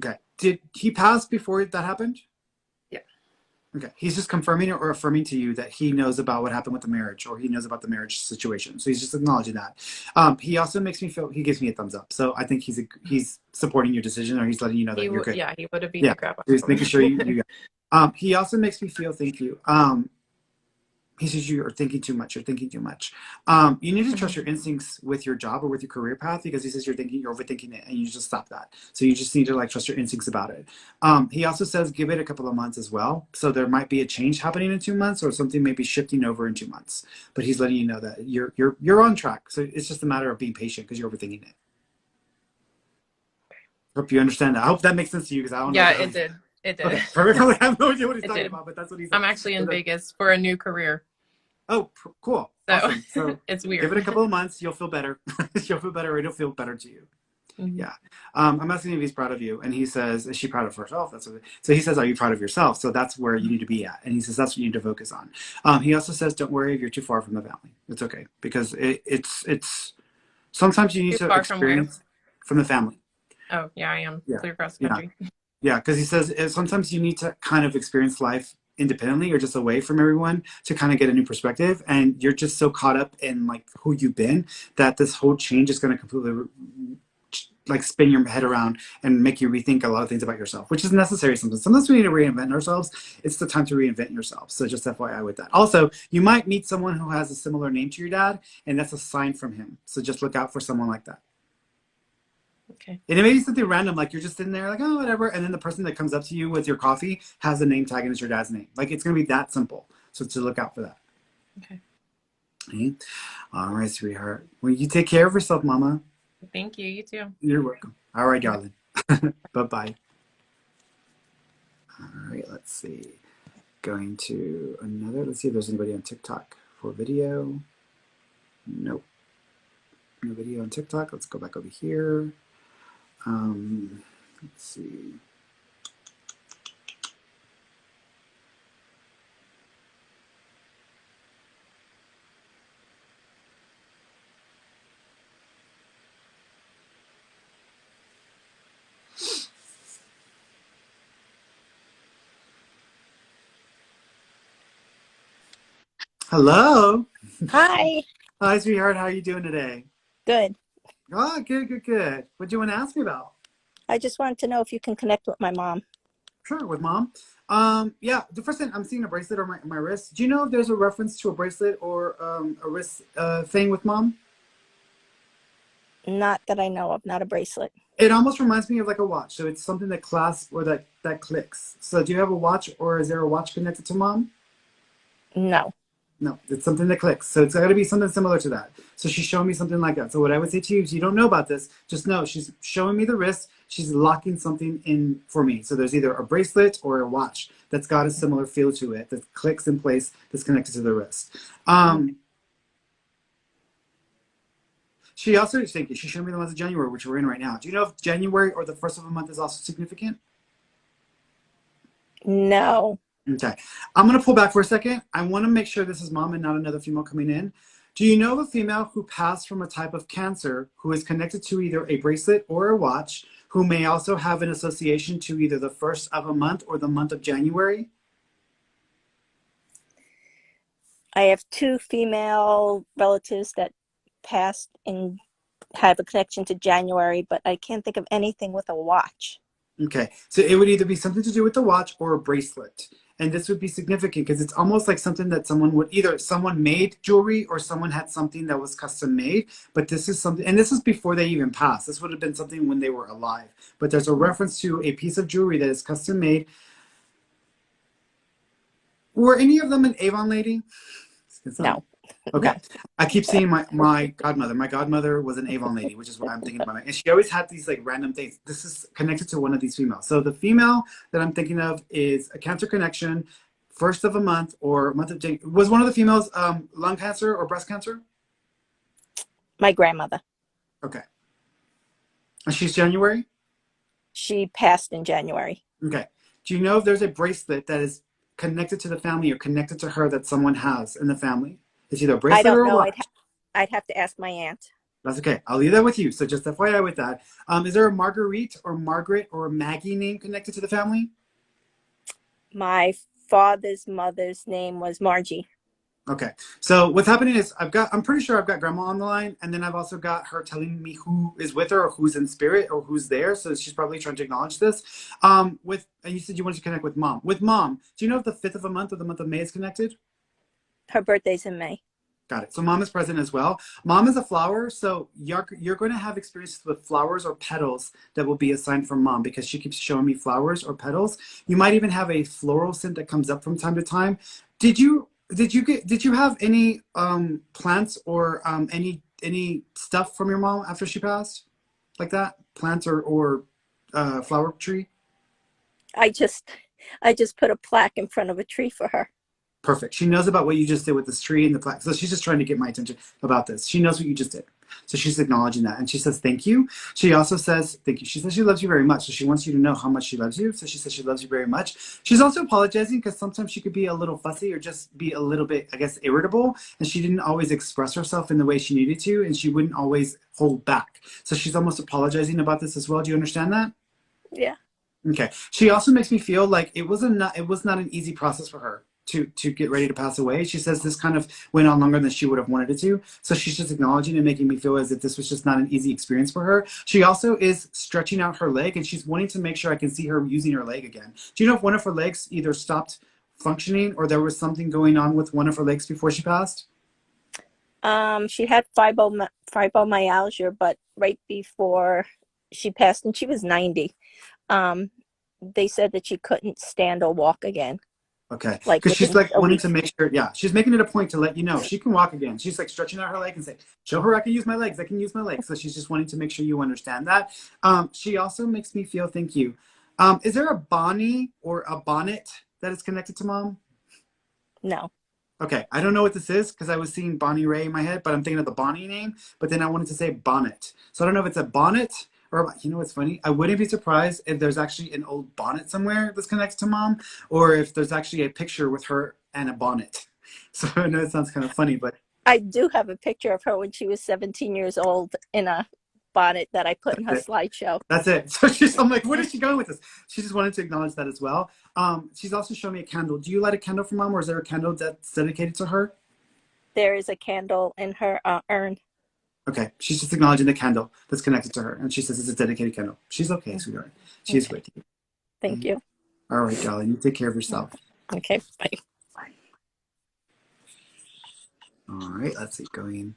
Okay. Did he pass before that happened? Yeah. Okay. He's just confirming or affirming to you that he knows about what happened with the marriage or he knows about the marriage situation. So he's just acknowledging that. He also makes me feel, he gives me a thumbs up. So I think he's supporting your decision, or he's letting you know that you're good. Yeah, he would have beat Yeah. the crap out He's of making sure me. you he also makes me feel, thank you. He says you are thinking too much. You're thinking too much. You need to trust your instincts with your job or with your career path, because he says you're overthinking it, and you just stop that. So you just need to like trust your instincts about it. He also says give it a couple of months as well. So there might be a change happening in 2 months, or something may be shifting over in 2 months. But he's letting you know that you're on track. So it's just a matter of being patient because you're overthinking it. Hope you understand that. I hope that makes sense to you, because I don't know. Yeah, it did. It did. Okay, perfect. I have no idea what he's It talking did. about, but that's what he's. I'm actually in Vegas for a new career. Oh, cool. So Awesome. So it's weird. give it a couple of months. You'll feel better. You'll feel better. It'll feel better to you. Mm-hmm. Yeah. I'm asking if he's proud of you. And he says, is she proud of herself? That's what. So he says, are you proud of yourself? So that's where you need to be at. And he says, that's what you need to focus on. He also says, don't worry if you're too far from the family. It's okay. Because it's sometimes you need Too to far experience from the family. Oh, yeah, I am. Yeah. Clear across the Yeah. country. Yeah, because he says sometimes you need to kind of experience life independently or just away from everyone to kind of get a new perspective. And you're just so caught up in like who you've been that this whole change is going to completely like spin your head around and make you rethink a lot of things about yourself, which is necessary sometimes. Sometimes we need to reinvent ourselves. It's the time to reinvent yourself. So just FYI with that. Also, you might meet someone who has a similar name to your dad, and that's a sign from him. So just look out for someone like that. Okay. And it may be something random, like you're just sitting there like, oh, whatever. And then the person that comes up to you with your coffee has a name tag and it's your dad's name. Like it's going to be that simple. So to look out for that. Okay. Okay. All right, sweetheart. Well, you take care of yourself, Mama. Thank you. You too. You're welcome. All right, darling. Bye-bye. All right, let's see. Going to another. Let's see if there's anybody on TikTok for video. Nope. No video on TikTok. Let's go back over here. Let's see. Hello. Hi. Hi, sweetheart. How are you doing today? Good. Oh, good, good, good. What do you want to ask me about? I just wanted to know if you can connect with my mom. Sure, with mom. Yeah, the first thing I'm seeing a bracelet on my wrist. Do you know if there's a reference to a bracelet or a wrist thing with mom? Not that I know of, not a bracelet. It almost reminds me of like a watch. So it's something that clasps or that clicks. So do you have a watch or is there a watch connected to mom? No. No, it's something that clicks. So it's got to be something similar to that. So she's showing me something like that. So what I would say to you, if you don't know about this, just know she's showing me the wrist. She's locking something in for me. So there's either a bracelet or a watch that's got a similar feel to it that clicks in place that's connected to the wrist. She also, thank you, she showed me the month of January, which we're in right now. Do you know if January or the first of a month is also significant? No. Okay. I'm going to pull back for a second. I want to make sure this is mom and not another female coming in. Do you know of a female who passed from a type of cancer who is connected to either a bracelet or a watch, who may also have an association to either the first of a month or the month of January? I have two female relatives that passed and have a connection to January, but I can't think of anything with a watch. Okay. So it would either be something to do with the watch or a bracelet. And this would be significant because it's almost like something that someone would either someone made jewelry or someone had something that was custom made. But this is something, and this is before they even passed. This would have been something when they were alive. But there's a reference to a piece of jewelry that is custom made. Were any of them an Avon lady? No. Okay. No. I keep seeing my godmother. My godmother was an Avon lady, which is what I'm thinking about. And she always had these like random things. This is connected to one of these females. So the female that I'm thinking of is a cancer connection, first of a month or month of January. Was one of the females lung cancer or breast cancer? My grandmother. Okay. And she's January? She passed in January. Okay. Do you know if there's a bracelet that is connected to the family or connected to her that someone has in the family? It's either a I bracelet don't or a know. watch. I'd have to ask my aunt. That's okay. I'll leave that with you. So just FYI with that. Is there a Marguerite or Margaret or a Maggie name connected to the family? My father's mother's name was Margie. Okay. So what's happening is I'm pretty sure I've got grandma on the line, and then I've also got her telling me who is with her or who's in spirit or who's there. So she's probably trying to acknowledge this. And you said you wanted to connect with mom. With mom, do you know if the 5th of a month or the month of May is connected? Her birthday's in May. Got it. So mom is present as well. Mom is a flower, so you're going to have experiences with flowers or petals that will be assigned from mom because she keeps showing me flowers or petals. You might even have a floral scent that comes up from time to time. Did you have any plants or any stuff from your mom after she passed, like that, plants or flower tree? I just put a plaque in front of a tree for her. Perfect. She knows about what you just did with this tree and the plaque. So she's just trying to get my attention about this. She knows what you just did. So she's acknowledging that. And she says, thank you. She also says, thank you. She says she loves you very much. So she wants you to know how much she loves you. So she says she loves you very much. She's also apologizing because sometimes she could be a little fussy or just be a little bit, I guess, irritable. And she didn't always express herself in the way she needed to. And she wouldn't always hold back. So she's almost apologizing about this as well. Do you understand that? Yeah. Okay. She also makes me feel like it was not an easy process for her to get ready to pass away. She says this kind of went on longer than she would have wanted it to. So she's just acknowledging and making me feel as if this was just not an easy experience for her. She also is stretching out her leg and she's wanting to make sure I can see her using her leg again. Do you know if one of her legs either stopped functioning or there was something going on with one of her legs before she passed? She had fibromyalgia, but right before she passed, and she was 90, they said that she couldn't stand or walk again. Okay, like because she's within like a wanting week. to make sure. Yeah, she's making it a point to let you know she can walk again. She's like stretching out her leg and say, "Show her I can use my legs. I can use my legs." So she's just wanting to make sure you understand that. She also makes me feel. Thank you. Is there a Bonnie or a bonnet that is connected to mom? No. Okay, I don't know what this is because I was seeing Bonnie Ray in my head, but I'm thinking of the Bonnie name. But then I wanted to say bonnet, so I don't know if it's a bonnet or you know what's funny? I wouldn't be surprised if there's actually an old bonnet somewhere that's connected to mom, or if there's actually a picture with her and a bonnet. So I know it sounds kind of funny, but I do have a picture of her when she was 17 years old in a bonnet that I put in her that's it. slideshow. That's it. So I'm like, where is she going with this? She just wanted to acknowledge that as well. She's also shown me a candle. Do you light a candle for mom, or is there a candle that's dedicated to her? There is a candle in her urn. Okay, she's just acknowledging the candle that's connected to her, and she says it's a dedicated candle. She's okay, sweetheart. She's Okay. with you. Thank you. All right, darling. You take care of yourself. Okay, bye. All right, let's see. Going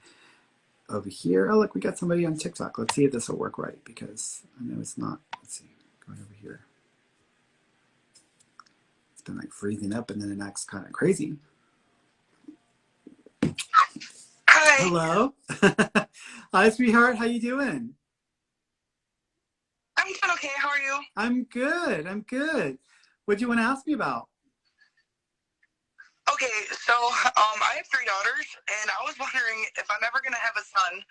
over here. Oh, look, we got somebody on TikTok. Let's see if this will work right because I know it's not. Let's see. Going over here. It's been like freezing up, and then it acts kind of crazy. Hi. Hello. Hi, sweetheart. How you doing? I'm doing okay. How are you? I'm good. I'm good. What do you want to ask me about? Okay, so I have 3 daughters, and I was wondering if I'm ever going to have a son,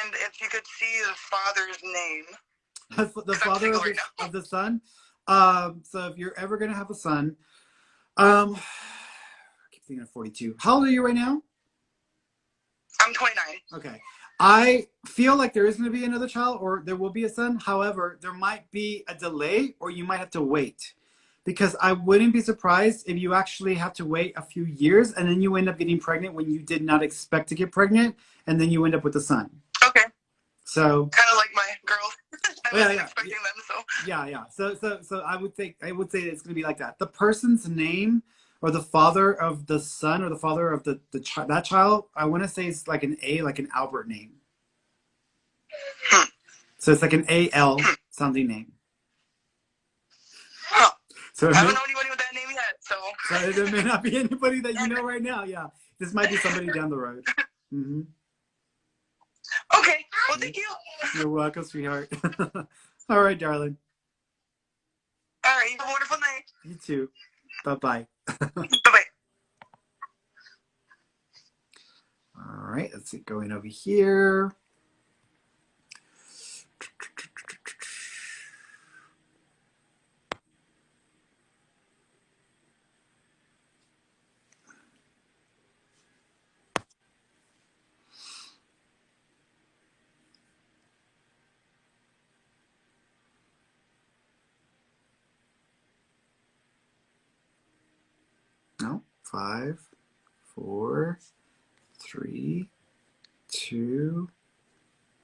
and if you could see the father's name. The father of of the son. So if you're ever gonna have a son, I keep thinking of 42. How old are you right now? I'm 29. Okay. I feel like there is going to be another child or there will be a son. However, there might be a delay or you might have to wait. Because I wouldn't be surprised if you actually have to wait a few years and then you end up getting pregnant when you did not expect to get pregnant and then you end up with a son. Okay. So kind of like my girls. I wasn't expecting them, so. Yeah. So I would say it's going to be like that. The person's name or the father of the son or the father of that child, I want to say it's like an A, like an Albert name. So it's like an AL sounding name. Huh. So I haven't known anybody with that name yet, so. So there may not be anybody that you know right now. Yeah, this might be somebody down the road. Mm-hmm. Okay. Well, thank you. You're welcome, sweetheart. All right, darling. All right. You have a wonderful night. You too. Bye-bye. Bye-bye. All right, let's see. Going over here. No, 5, 4, 3, 2,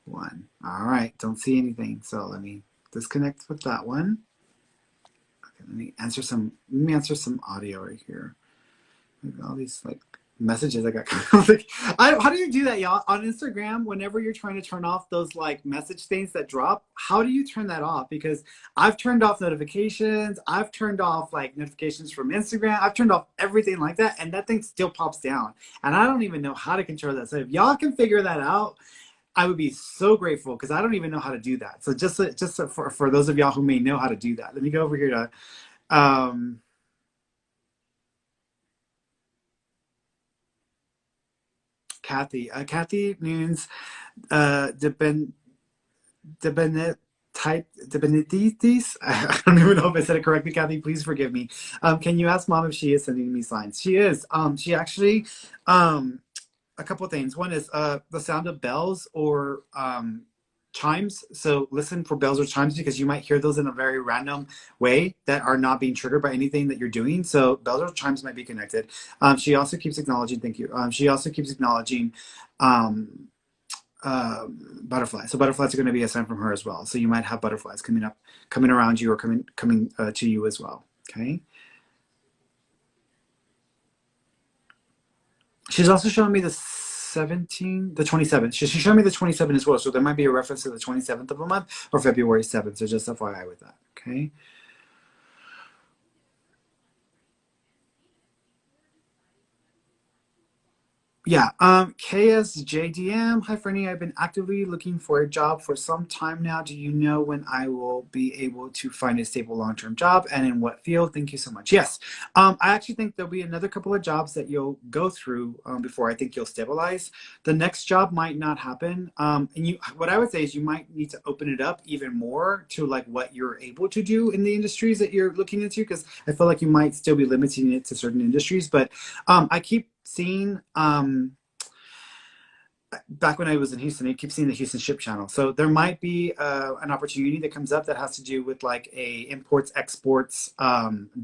1. All right, don't see anything. So let me disconnect with that one. Okay, let me answer some audio right here. All these like messages I got. How do you do that, y'all? On Instagram, whenever you're trying to turn off those like message things that drop, how do you turn that off? Because I've turned off notifications. I've turned off like notifications from Instagram. I've turned off everything like that, and that thing still pops down. And I don't even know how to control that. So if y'all can figure that out, I would be so grateful because I don't even know how to do that. So just for those of y'all who may know how to do that, let me go over here to Kathy. Kathy Nunes, Debenitis. I don't even know if I said it correctly, Kathy. Please forgive me. Can you ask mom if she is sending me signs? She is. She actually, a couple of things. One is the sound of bells or chimes. So listen for bells or chimes because you might hear those in a very random way that are not being triggered by anything that you're doing. So bells or chimes might be connected. She also keeps acknowledging, thank you. She also keeps acknowledging butterflies. So butterflies are going to be a sign from her as well. So you might have butterflies coming around you or coming to you as well. Okay. She's also showing me the 27th. She showed me the 27th as well. So there might be a reference to the 27th of a month or February 7th. So just FYI with that. Okay. Yeah, KSJDM. Hi, Fernie. I've been actively looking for a job for some time now. Do you know when I will be able to find a stable long-term job and in what field? Thank you so much. Yes, I actually think there'll be another couple of jobs that you'll go through before I think you'll stabilize. The next job might not happen. And what I would say is you might need to open it up even more to like what you're able to do in the industries that you're looking into, because I feel like you might still be limiting it to certain industries. But I keep seeing back when I was in Houston, I keep seeing the Houston Ship Channel. So there might be an opportunity that comes up that has to do with like a imports exports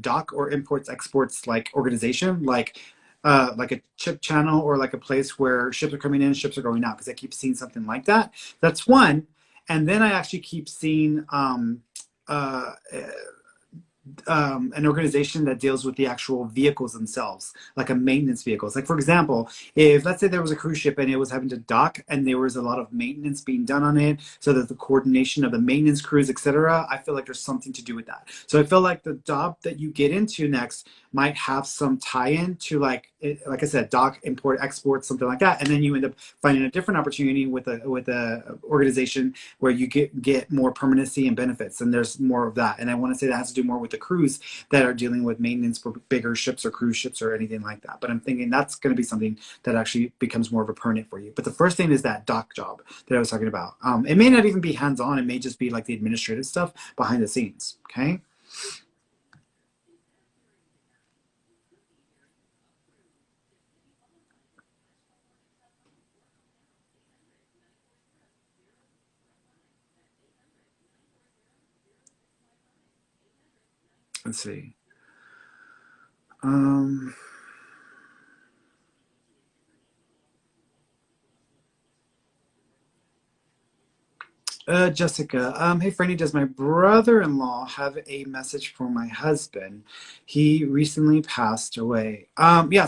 dock or imports exports like organization, like a ship channel or like a place where ships are coming in, ships are going out. Because I keep seeing something like that. That's one, and then I actually keep seeing uh, an organization that deals with the actual vehicles themselves, like a maintenance vehicles. Like for example, if let's say there was a cruise ship and it was having to dock and there was a lot of maintenance being done on it, so that the coordination of the maintenance crews, etc. I feel like there's something to do with that. So I feel like the job that you get into next might have some tie-in to like I said, dock, import, export, something like that, and then you end up finding a different opportunity with a organization where you get more permanency and benefits, and there's more of that. And I want to say that has to do more with the crews that are dealing with maintenance for bigger ships or cruise ships or anything like that. But I'm thinking that's going to be something that actually becomes more of a permanent for you. But the first thing is that dock job that I was talking about. It may not even be hands-on. It may just be like the administrative stuff behind the scenes. Okay. Let's see. Jessica, hey Franny, does my brother-in-law have a message for my husband? He recently passed away. Yeah,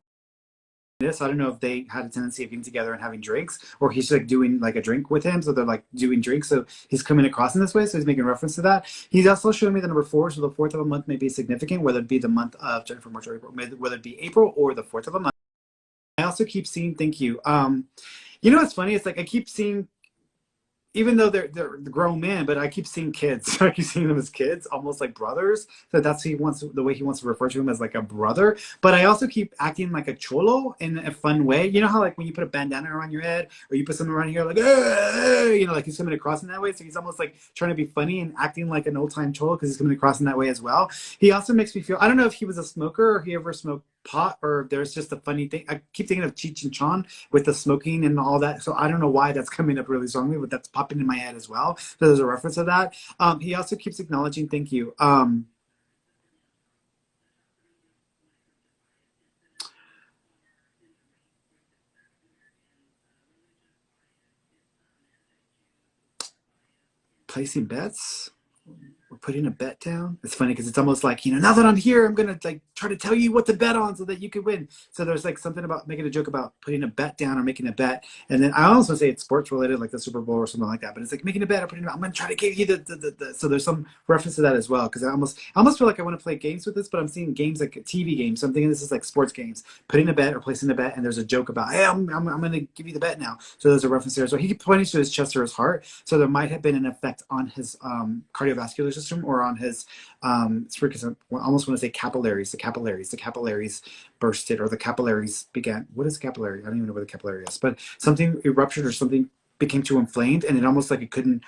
this. I don't know if they had a tendency of getting together and having drinks, or he's like doing like a drink with him, so they're like doing drinks. So he's coming across in this way, so he's making reference to that. He's also showing me the number 4, so the fourth of a month may be significant, whether it be the month of January, March, or April, whether it be April or the fourth of a month. I also keep seeing, thank you. You know what's funny? It's like I keep seeing, even though they're grown men, but I keep seeing kids. I keep seeing them as kids, almost like brothers. So that's the way he wants to refer to him, as like a brother. But I also keep acting like a cholo in a fun way. You know how like when you put a bandana around your head or you put something around here, like you know, like he's coming across in that way. So he's almost like trying to be funny and acting like an old time cholo because he's coming across in that way as well. He also makes me feel, I don't know if he was a smoker or he ever smoked pot, or there's just a funny thing. I keep thinking of Cheech and Chong with the smoking and all that. So I don't know why that's coming up really strongly, but that's popping in my head as well. So there's a reference to that. He also keeps acknowledging, thank you. Placing bets. We're putting a bet down. It's funny because it's almost like, you know, now that I'm here, I'm gonna like try to tell you what to bet on so that you could win. So there's like something about making a joke about putting a bet down or making a bet, and then I also say it's sports related, like the Super Bowl or something like that. But it's like making a bet or putting. I'm gonna try to give you the. So there's some reference to that as well, because I almost feel like I want to play games with this, but I'm seeing games like TV games. So I'm thinking this is like sports games, putting a bet or placing a bet, and there's a joke about, hey, I'm gonna give you the bet now. So there's a reference there. So he pointing to his chest or his heart. So there might have been an effect on his cardiovascular system or on his it's weird because I almost want to say capillaries. The capillaries bursted, or the capillaries began. What is capillary? I don't even know what the capillary is, but something erupted or something became too inflamed, and it almost like it couldn't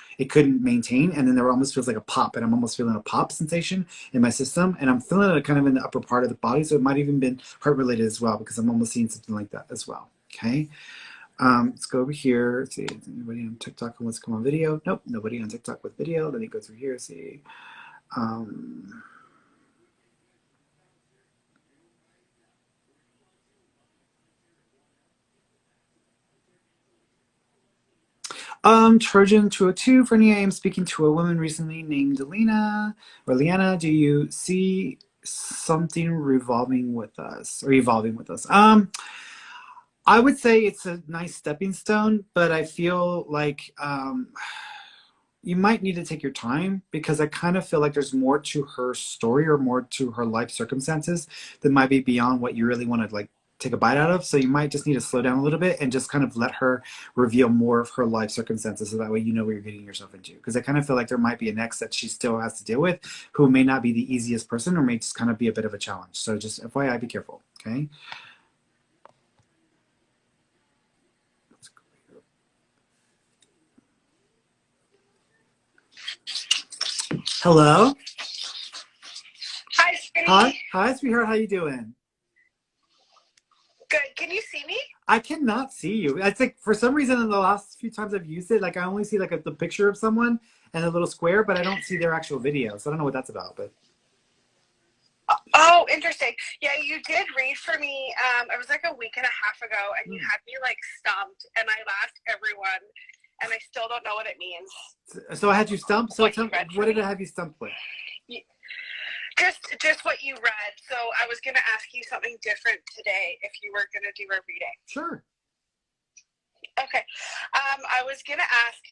maintain, and then there almost feels like a pop, and I'm almost feeling a pop sensation in my system, and I'm feeling it kind of in the upper part of the body, so it might even been heart related as well, because I'm almost seeing something like that as well. Okay. Let's go over here. Let's see, is anybody on TikTok who wants to come on video? Nope, nobody on TikTok with video. Let me go through here. See. Trojan 202, Fernie, I am speaking to a woman recently named Alina or Liana. Do you see something revolving with us or evolving with us? I would say it's a nice stepping stone, but I feel like you might need to take your time, because I kind of feel like there's more to her story or more to her life circumstances that might be beyond what you really want to like take a bite out of. So you might just need to slow down a little bit and just kind of let her reveal more of her life circumstances, so that way you know what you're getting yourself into. Because I kind of feel like there might be an ex that she still has to deal with, who may not be the easiest person, or may just kind of be a bit of a challenge. So just FYI, be careful. Okay. Hello. Hi, Ferny. Hi, sweetheart. How you doing? Good. Can you see me? I cannot see you. It's like, for some reason, in the last few times I've used it, like I only see like the picture of someone and a little square, but I don't see their actual video. So I don't know what that's about. But Oh, interesting. Yeah, you did read for me. It was like a week and a half ago, and you had me like stumped, and I asked everyone, and I still don't know what it means. so I had you stumped. So What tell you read what for did I me. have you stumped with? Just what you read. So I was gonna ask you something different today if you were gonna do a reading. Sure. Okay. I was gonna ask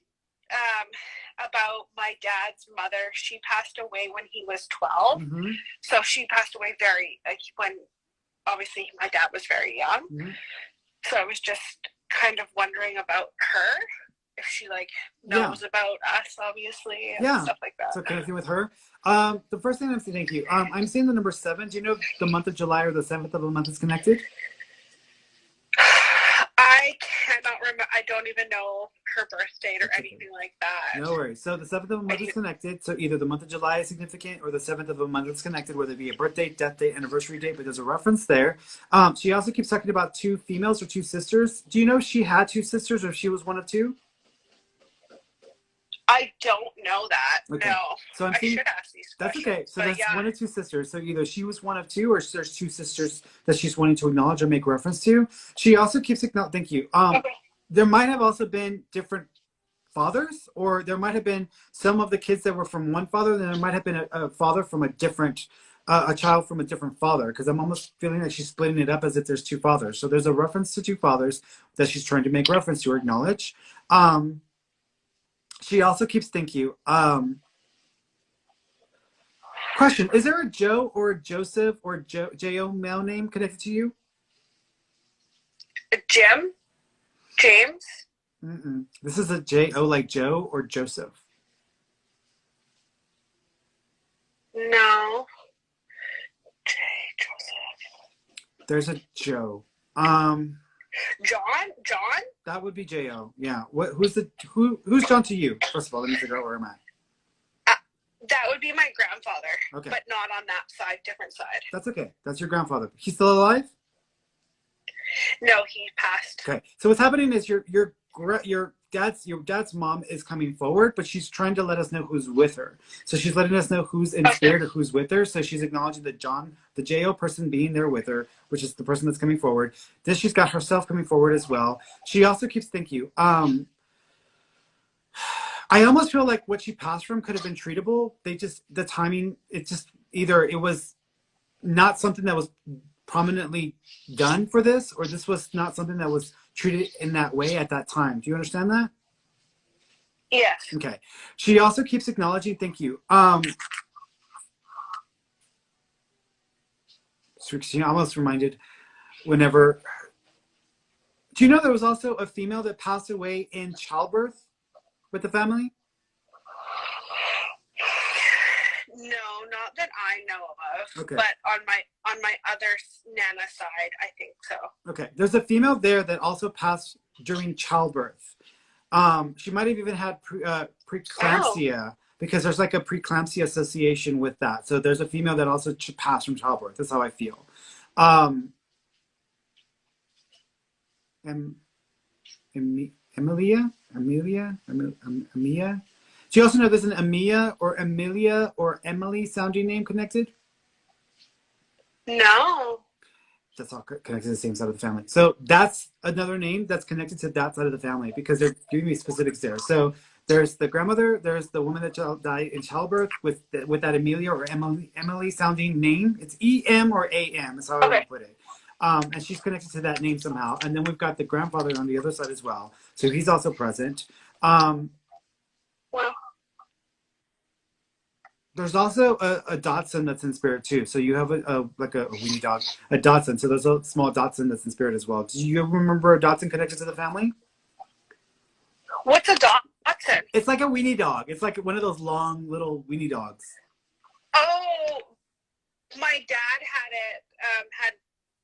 about my dad's mother. She passed away when he was 12. Mm-hmm. So she passed away very when obviously my dad was very young. Mm-hmm. So I was just kind of wondering about her, if she like knows about us, obviously, and stuff like that. So connecting with her. The first thing I'm saying, thank you. I'm seeing the number 7. Do you know if the month of July or the 7th of the month is connected? I cannot remember. I don't even know her birth date or anything like that. No worries. So the 7th of a month is connected. So either the month of July is significant, or the 7th of a month is connected, whether it be a birth date, death date, anniversary date, but there's a reference there. She also keeps talking about 2 females or 2 sisters. Do you know if she had 2 sisters, or if she was one of 2? I don't know that. Okay. No. So I should ask these questions. That's okay. So there's yeah. 1 or 2 sisters. So either she was one of 2, or there's 2 sisters that she's wanting to acknowledge or make reference to. She also keeps acknowledging. Thank you. Okay. There might have also been different fathers, or there might have been some of the kids that were from one father, then there might have been a father from a different, a child from a different father, because I'm almost feeling like she's splitting it up as if there's 2 fathers. So there's a reference to 2 fathers that she's trying to make reference to or acknowledge. She also keeps, thank you. Question, is there a Joe or a Joseph or J-O male name connected to you? Jim? James? Mm-mm. This is a J-O like Joe or Joseph? No. Joseph. There's a Joe. John? That would be J-O. Yeah. Who's John to you? First of all, let me figure out where I'm at. That would be my grandfather. Okay. But not on that side, different side. That's okay. That's your grandfather. He's still alive? No, he passed. Okay. So what's happening is your dad's mom is coming forward, but she's trying to let us know who's with her. So she's letting us know who's in spirit or who's with her. So she's acknowledging that John, the J-O person, being there with her, which is the person that's coming forward. Then she's got herself coming forward as well. She also keeps, thank you. I almost feel like what she passed from could have been treatable. The timing, either it was not something that was prominently done for this, or this was not something that was treated in that way at that time. Do you understand that? Yes. Okay. She also keeps acknowledging, thank you. So she almost reminded whenever, do you know there was also a female that passed away in childbirth with the family? No, not that I know of. Okay. But on my other Nana side, I think so. Okay. There's a female there that also passed during childbirth. She might have even had preeclampsia, because there's like a preeclampsia association with that. So there's a female that also passed from childbirth. That's how I feel. Amelia. Do you also know there's an Amelia or Emily sounding name connected? No. That's all connected to the same side of the family. So that's another name that's connected to that side of the family, because they're giving me specifics there. So there's the grandmother, there's the woman that died in childbirth with that Amelia or Emily sounding name. It's E-M or A-M is how I would put it. And she's connected to that name somehow. And then we've got the grandfather on the other side as well. So he's also present. Well. There's also a Dachshund that's in spirit too. So you have a like a weenie dog, a Dachshund. So there's a small Dachshund that's in spirit as well. Do you remember a Dachshund connected to the family? What's a dachshund? It's like a weenie dog. It's like one of those long little weenie dogs. Oh, my dad had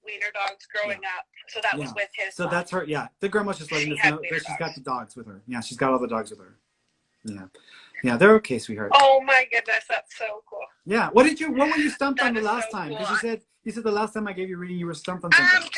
wiener dogs growing up, so that was with his So mom. that's her. Yeah, the grandma's just letting She us had know wiener that she's got dogs. the dogs with her. Yeah, she's got all the dogs with her. Yeah, yeah, they're okay, sweetheart. Oh my goodness, that's so cool. Yeah. What were you stumped on That the is last so time? cool. Because you said the last time I gave you a reading, you were stumped on something.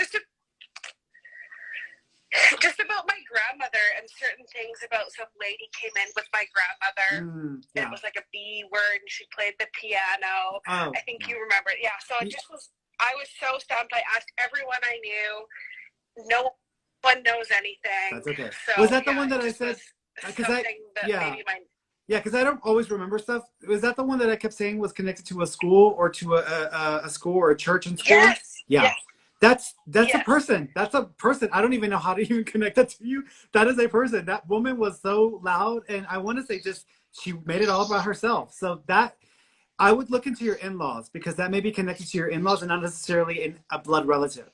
Just about my grandmother and certain things about some lady came in with my grandmother. Yeah. It was like a B word, and she played the piano. Oh, I think you remember it. Yeah. So I was so stumped. I asked everyone I knew. No one knows anything. That's okay. So, Was that the one that I said? Because Because I don't always remember stuff. Was that the one that I kept saying was connected to a school or to a school or a church in school? Yes. Yeah. Yes. That's a person. That's a person. I don't even know how to even connect that to you. That is a person. That woman was so loud, and I want to say just she made it all about herself. So that I would look into your in-laws because that may be connected to your in-laws and not necessarily a blood relative.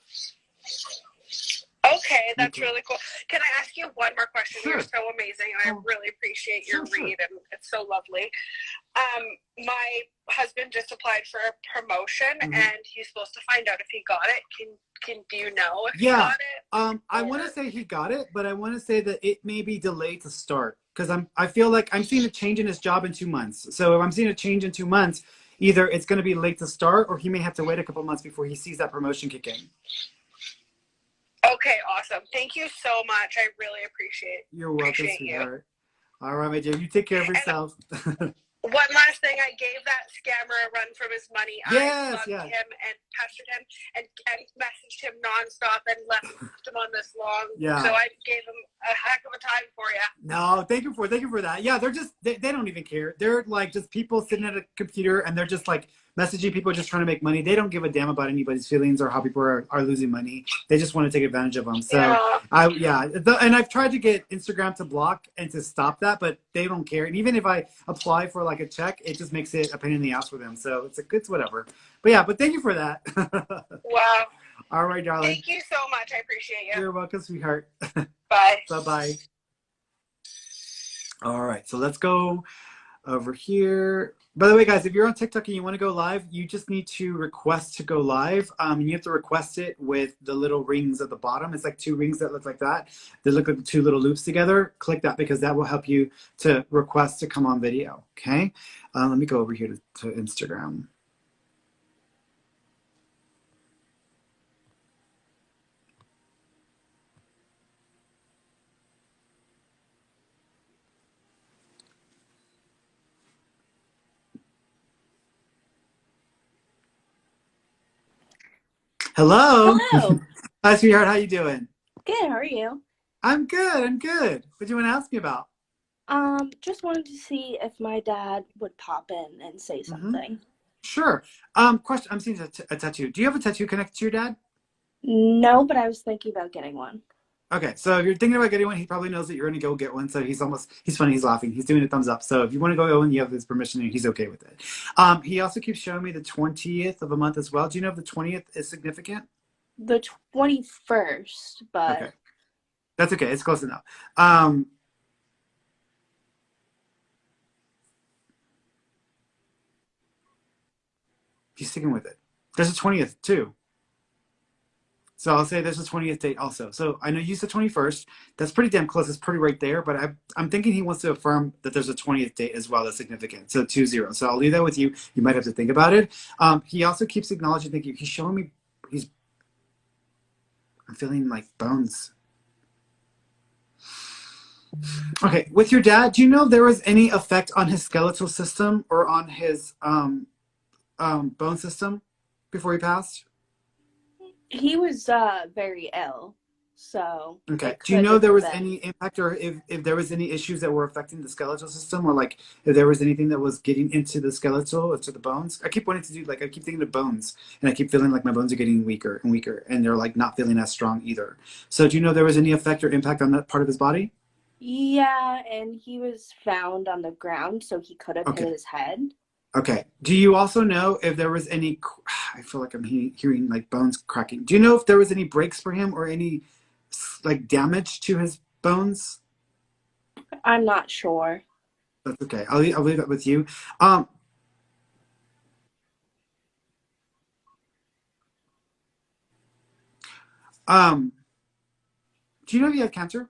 Okay, that's really cool. Can I ask you one more question? Sure. You're so amazing, and I really appreciate your read, and it's so lovely. My husband just applied for a promotion, and he's supposed to find out if he got it. Do you know if he got it? I want to say he got it, but I want to say that it may be delayed to start because I feel like I'm seeing a change in his job in 2 months. So if I'm seeing a change in 2 months, either it's going to be late to start, or he may have to wait a couple months before he sees that promotion kick in. Okay, awesome. Thank you so much. I really appreciate it. You're welcome, sweetheart. All right, my dear. You take care of yourself. One last thing, I gave that scammer a run from his money. I bugged him and pestered him and messaged him nonstop and left him on this long. Yeah. So I gave him a heck of a time for you. No, thank you for that. Yeah, they're just they don't even care. They're like just people sitting at a computer and they're just like messaging people just trying to make money. They don't give a damn about anybody's feelings or how people are losing money. They just want to take advantage of them. So and I've tried to get Instagram to block and to stop that, but they don't care. And even if I apply for like a check, it just makes it a pain in the ass for them. So it's whatever. But thank you for that. Wow. All right, darling. Thank you so much. I appreciate you. You're welcome, sweetheart. Bye. Bye-bye. All right, so let's go over here. By the way, guys, if you're on TikTok and you want to go live, you just need to request to go live. You have to request it with the little rings at the bottom. It's like 2 rings that look like that. They look like 2 little loops together. Click that because that will help you to request to come on video, okay? Let me go over here to Instagram. Hello. Hello. Hi, sweetheart. How you doing? Good. How are you? I'm good. What do you want to ask me about? Just wanted to see if my dad would pop in and say something. Sure. Question. I'm seeing a tattoo. Do you have a tattoo connected to your dad? No, but I was thinking about getting one. Okay, so if you're thinking about getting one, he probably knows that you're going to go get one. So he's funny, he's laughing. He's doing a thumbs up. So if you want to go and you have his permission, he's okay with it. He also keeps showing me the 20th of a month as well. Do you know if the 20th is significant? The 21st, but... Okay. That's okay. It's close enough. He's sticking with it. There's a 20th too. So I'll say there's a 20th date also. So I know you said 21st. That's pretty damn close. It's pretty right there. But I'm thinking he wants to affirm that there's a 20th date as well that's significant. So 20. So I'll leave that with you. You might have to think about it. He also keeps acknowledging, thinking, he's showing me, I'm feeling like bones. Okay, with your dad, do you know if there was any effect on his skeletal system or on his bone system before he passed? He was very ill, so... Okay. Do you know there was any impact or if there was any issues that were affecting the skeletal system or like if there was anything that was getting into the skeletal or to the bones? I keep wanting to I keep thinking of bones and I keep feeling like my bones are getting weaker and weaker and they're like not feeling as strong either. So do you know there was any effect or impact on that part of his body? Yeah, and he was found on the ground, so he could have hit his head. Okay. Do you also know if there was any? I feel like I'm hearing like bones cracking. Do you know if there was any breaks for him or any like damage to his bones? I'm not sure. That's okay. I'll leave that with you. Um, um, do you know if he had cancer?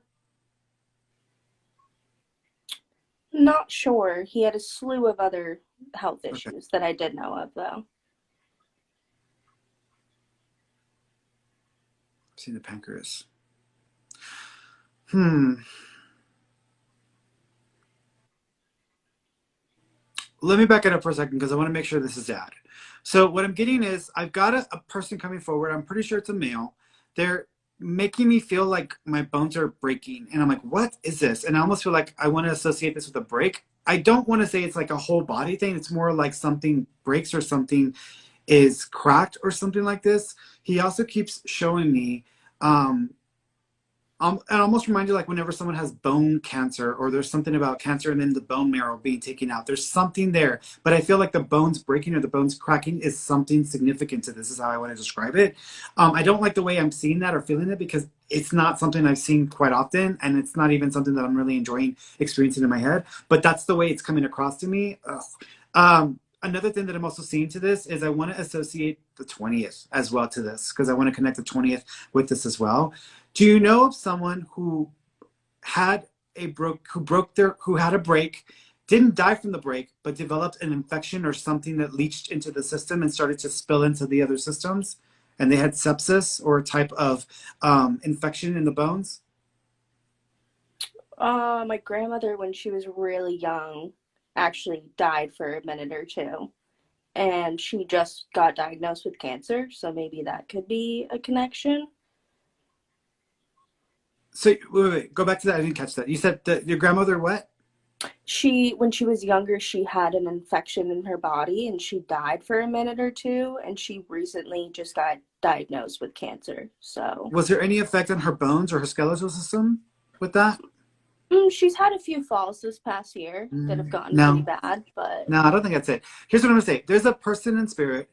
Not sure. He had a slew of other health Okay. issues that I did know of, though. See the pancreas. Hmm. Let me back it up for a second because I want to make sure this is dad. So what I'm getting is I've got a person coming forward. I'm pretty sure it's a male. They're making me feel like my bones are breaking. And I'm like, what is this? And I almost feel like I want to associate this with a break. I don't want to say it's like a whole body thing. It's more like something breaks or something is cracked or something like this. He also keeps showing me um, it almost reminds you like whenever someone has bone cancer or there's something about cancer and then the bone marrow being taken out. There's something there, but I feel like the bones breaking or the bones cracking is something significant to this. Is how I want to describe it. I don't like the way I'm seeing that or feeling it because it's not something I've seen quite often, and it's not even something that I'm really enjoying experiencing in my head. But that's the way it's coming across to me. Ugh. Another thing that I'm also seeing to this is I want to associate the 20th as well to this because I want to connect the 20th with this as well. Do you know of someone who had who had a break, didn't die from the break, but developed an infection or something that leached into the system and started to spill into the other systems, and they had sepsis or a type of infection in the bones? My grandmother, when she was really young, actually died for a minute or two. And she just got diagnosed with cancer, so maybe that could be a connection. So wait, go back to that. I didn't catch that. You said that your grandmother what? When she was younger, she had an infection in her body and she died for a minute or two, and she recently just got diagnosed with cancer. So, Was there any effect on her bones or her skeletal system with that? she's had a few falls this past year that have gotten pretty No, bad, but no, I don't think that's it. Here's what I'm gonna say. There's a person in spirit.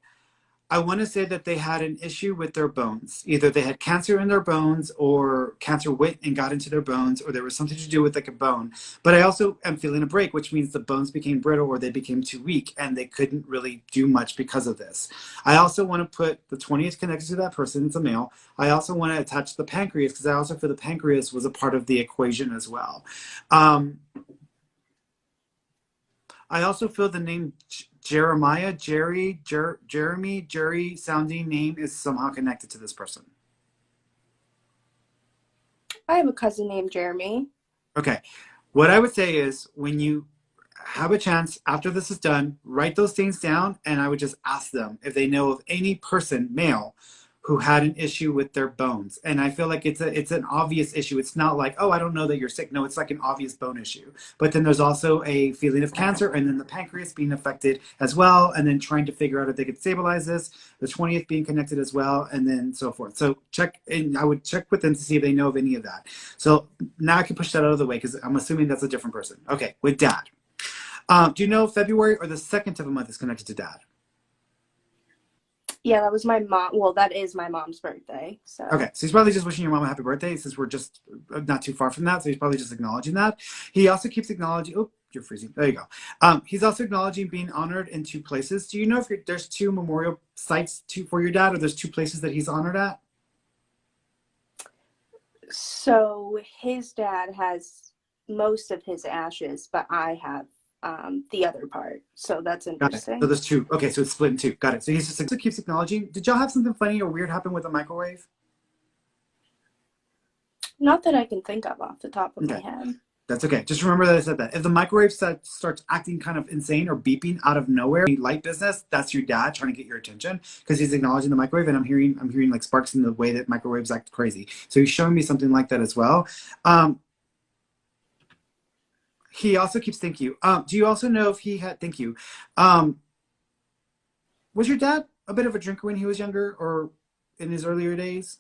I want to say that they had an issue with their bones. Either they had cancer in their bones or cancer went and got into their bones, or there was something to do with like a bone. But I also am feeling a break, which means the bones became brittle or they became too weak and they couldn't really do much because of this. I also want to put the 20th connected to that person. It's a male. I also want to attach the pancreas because I also feel the pancreas was a part of the equation as well. Um, I also feel the name Jeremiah, Jeremy, Jerry sounding name is somehow connected to this person. I have a cousin named Jeremy. Okay. What I would say is when you have a chance after this is done, write those things down and I would just ask them if they know of any person, male, who had an issue with their bones. And I feel like it's an obvious issue. It's not like, oh, I don't know that you're sick. No, it's like an obvious bone issue. But then there's also a feeling of cancer and then the pancreas being affected as well. And then trying to figure out if they could stabilize this, the 20th being connected as well, and then so forth. So check, and I would check with them to see if they know of any of that. So now I can push that out of the way because I'm assuming that's a different person. Okay, with dad. Do you know February or the second of a month is connected to dad? Yeah, that was my mom. Well, that is my mom's birthday. So, Okay, so he's probably just wishing your mom a happy birthday since we're just not too far from that. So he's probably just acknowledging that. He also keeps acknowledging. Oh, you're freezing. There you go. He's also acknowledging being honored in two places. Do you know if there's two memorial sites for your dad, or there's two places that he's honored at? so his dad has most of his ashes, but I have the other part. So that's Got it. So interesting. there's two. Okay, so it's split in two. Got it. So he just keeps acknowledging. Did y'all have something funny or weird happen with the microwave? Not that I can think of off the top of my Okay. head. That's okay. Just remember that I said that. If the microwave starts acting kind of insane or beeping out of nowhere, light business, that's your dad trying to get your attention because he's acknowledging the microwave, and I'm hearing like sparks in the way that microwaves act crazy. So he's showing me something like that as well. He also keeps thank you. Do you also know if he had thank you? Was your dad a bit of a drinker when he was younger or in his earlier days?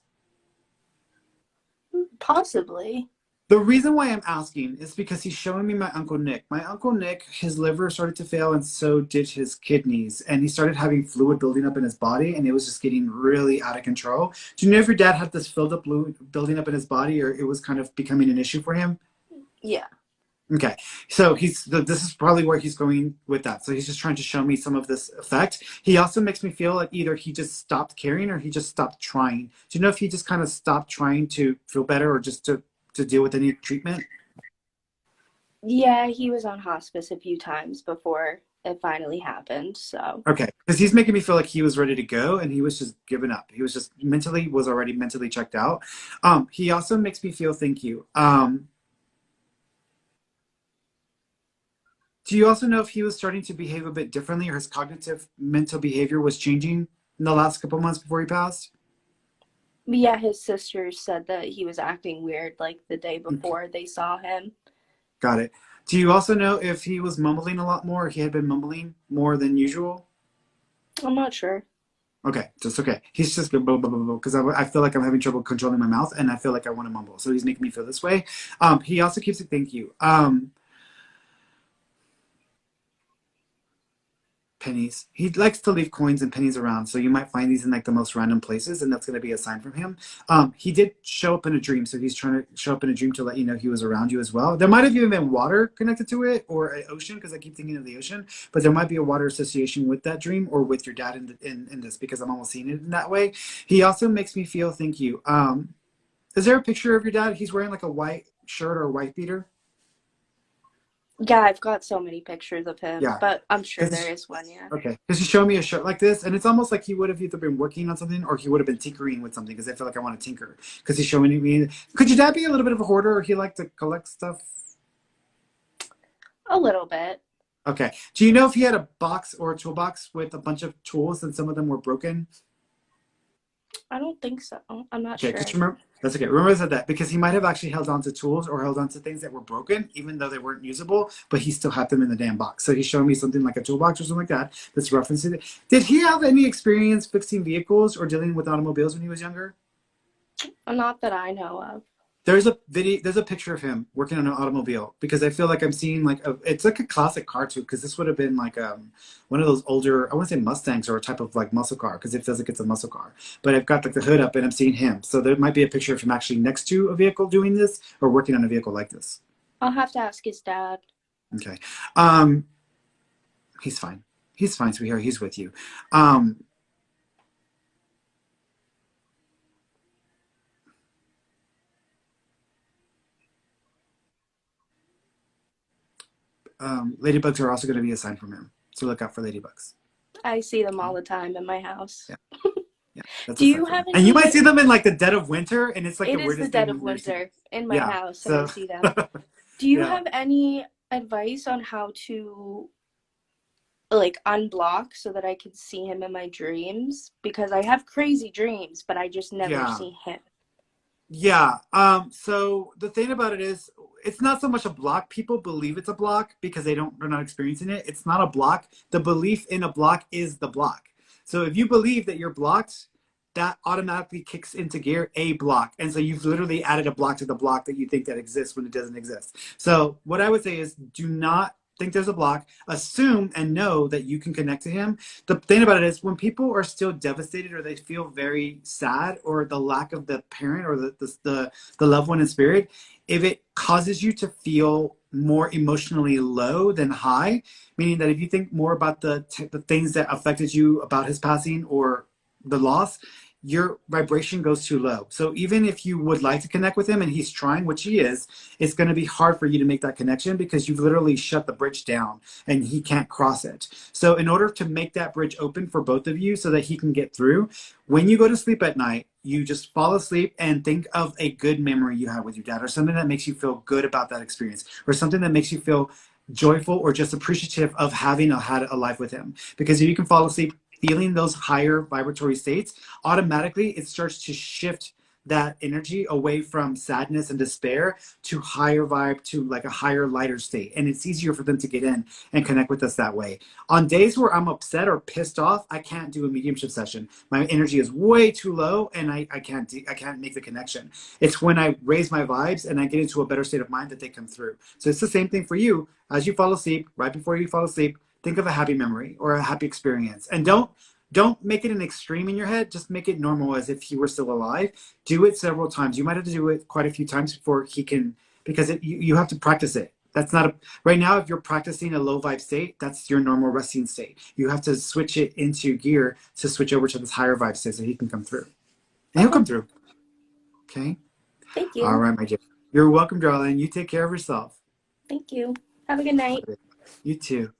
Possibly. The reason why I'm asking is because he's showing me my Uncle Nick. My Uncle Nick, his liver started to fail, and so did his kidneys. And he started having fluid building up in his body, and it was just getting really out of control. Do you know if your dad had this filled up fluid building up in his body, or it was kind of becoming an issue for him? Yeah. Okay, so this is probably where he's going with that. So he's just trying to show me some of this effect. He also makes me feel like either he just stopped caring or he just stopped trying. Do you know if he just kind of stopped trying to feel better or just to deal with any treatment? Yeah, he was on hospice a few times before it finally happened, so. Okay, because he's making me feel like he was ready to go and he was just giving up. He was just already mentally checked out. He also makes me feel, thank you. Do you also know if he was starting to behave a bit differently or his cognitive mental behavior was changing in the last couple months before he passed? Yeah, his sisters said that he was acting weird like the day before they saw him. Got it. Do you also know if he was mumbling a lot more or he had been mumbling more than usual? I'm not sure. Okay, just okay. He's just because I feel like I'm having trouble controlling my mouth and I feel like I want to mumble. So he's making me feel this way. He also keeps it, thank you. Pennies. He likes to leave coins and pennies around, so you might find these in like the most random places, and that's going to be a sign from him. He did show up in a dream, so he's trying to show up in a dream to let you know he was around you as well. There might have even been water connected to it or an ocean, because I keep thinking of the ocean, but there might be a water association with that dream or with your dad in this, because I'm almost seeing it in that way. He also makes me feel, thank you. Is there a picture of your dad? He's wearing like a white shirt or a white beater. Yeah, I've got so many pictures of him, Yeah. but I'm sure there is one, yeah. Okay, because you showed me a shirt like this, and it's almost like he would have either been working on something or he would have been tinkering with something, because I feel like I want to tinker. Because he's showing me. Could your dad be a little bit of a hoarder, or he like to collect stuff? A little bit. Okay. Do you know if he had a box or a toolbox with a bunch of tools and some of them were broken? I don't think so. I'm not Okay, sure. just remember. That's okay. Remember I said that because he might have actually held on to tools or held on to things that were broken, even though they weren't usable, but he still had them in the damn box. So he's showing me something like a toolbox or something like that that's referencing it. Did he have any experience fixing vehicles or dealing with automobiles when he was younger? Not that I know of. There's a picture of him working on an automobile, because I feel like I'm seeing like it's like a classic car too, because this would have been like one of those older, I want to say Mustangs or a type of like muscle car, because it feels like it's a muscle car. But I've got like the hood up and I'm seeing him. So there might be a picture of him actually next to a vehicle doing this or working on a vehicle like this. I'll have to ask his dad. Okay. He's fine. He's fine, sweetheart. He's with you. Ladybugs are also going to be a sign from him. So look out for ladybugs. I see them all the time in my house. Yeah. Yeah, that's Do you have any... And you might see them in like the dead of winter, and it's like it the is weirdest the dead thing of you've ever winter in my house, so... and I see them. Do you Yeah. have any advice on how to like unblock so that I can see him in my dreams? Because I have crazy dreams, but I just never see him. Yeah. So the thing about it is, it's not so much a block. People believe it's a block because they're not experiencing it. It's not a block. The belief in a block is the block. So if you believe that you're blocked, that automatically kicks into gear a block. And so you've literally added a block to the block that you think that exists when it doesn't exist. So what I would say is, do not think there's a block. Assume and know that you can connect to him. The thing about it is, when people are still devastated or they feel very sad, or the lack of the parent or the loved one in spirit, if it causes you to feel more emotionally low than high, meaning that if you think more about the things that affected you about his passing or the loss, your vibration goes too low. So even if you would like to connect with him and he's trying, which he is, it's going to be hard for you to make that connection because you've literally shut the bridge down and he can't cross it. So in order to make that bridge open for both of you so that he can get through, when you go to sleep at night, you just fall asleep and think of a good memory you had with your dad, or something that makes you feel good about that experience, or something that makes you feel joyful or just appreciative of having had a life with him. Because if you can fall asleep feeling those higher vibratory states, automatically it starts to shift that energy away from sadness and despair to higher vibe, to like a higher, lighter state. And it's easier for them to get in and connect with us that way. On days where I'm upset or pissed off, I can't do a mediumship session. My energy is way too low and I can't make the connection. It's when I raise my vibes and I get into a better state of mind that they come through. So it's the same thing for you. As you fall asleep, right before you fall asleep, think of a happy memory or a happy experience. And don't make it an extreme in your head. Just make it normal as if he were still alive. Do it several times. You might have to do it quite a few times before he can, because you have to practice it. That's not right now, if you're practicing a low vibe state, that's your normal resting state. You have to switch it into gear to switch over to this higher vibe state so he can come through. And he'll come through. Okay? Thank you. All right, my dear. You're welcome, darling. You take care of yourself. Thank you. Have a good night. You too.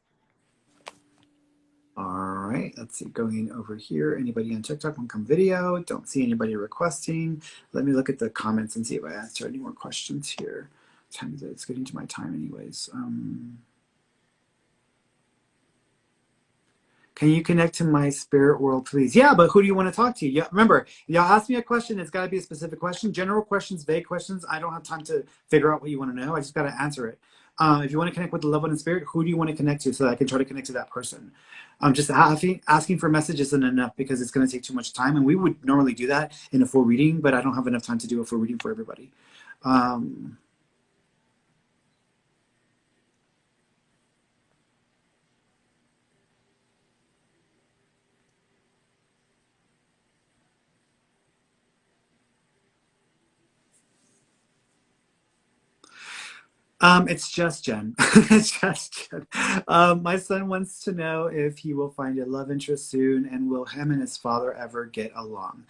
All right, let's see, going over here. Anybody on TikTok want to come video? Don't see anybody requesting. Let me look at the comments and see if I answer any more questions here. What time is it? It's getting to my time anyways. Can you connect to my spirit world, please? Yeah, but who do you want to talk to? Yeah, remember, y'all ask me a question. It's got to be a specific question. General questions, vague questions. I don't have time to figure out what you want to know. I just got to answer it. If you want to connect with the loved one in spirit, who do you want to connect to so that I can try to connect to that person? Just asking for messages isn't enough because it's going to take too much time. And we would normally do that in a full reading, but I don't have enough time to do a full reading for everybody. It's just Jen. It's just Jen. My son wants to know if he will find a love interest soon and will him and his father ever get along.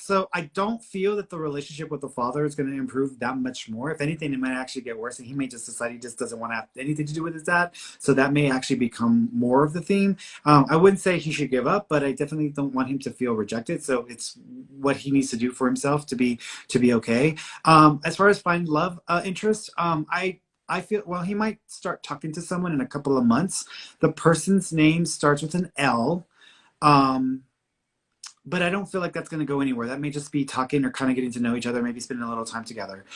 So I don't feel that the relationship with the father is going to improve that much more. If anything, it might actually get worse and he may just decide he just doesn't want to have anything to do with his dad. So that may actually become more of the theme. I wouldn't say he should give up, but I definitely don't want him to feel rejected. So it's what he needs to do for himself to be okay. As far as find love interest, I feel, well, he might start talking to someone in a couple of months. The person's name starts with an L. But I don't feel like that's going to go anywhere. That may just be talking or kind of getting to know each other, maybe spending a little time together.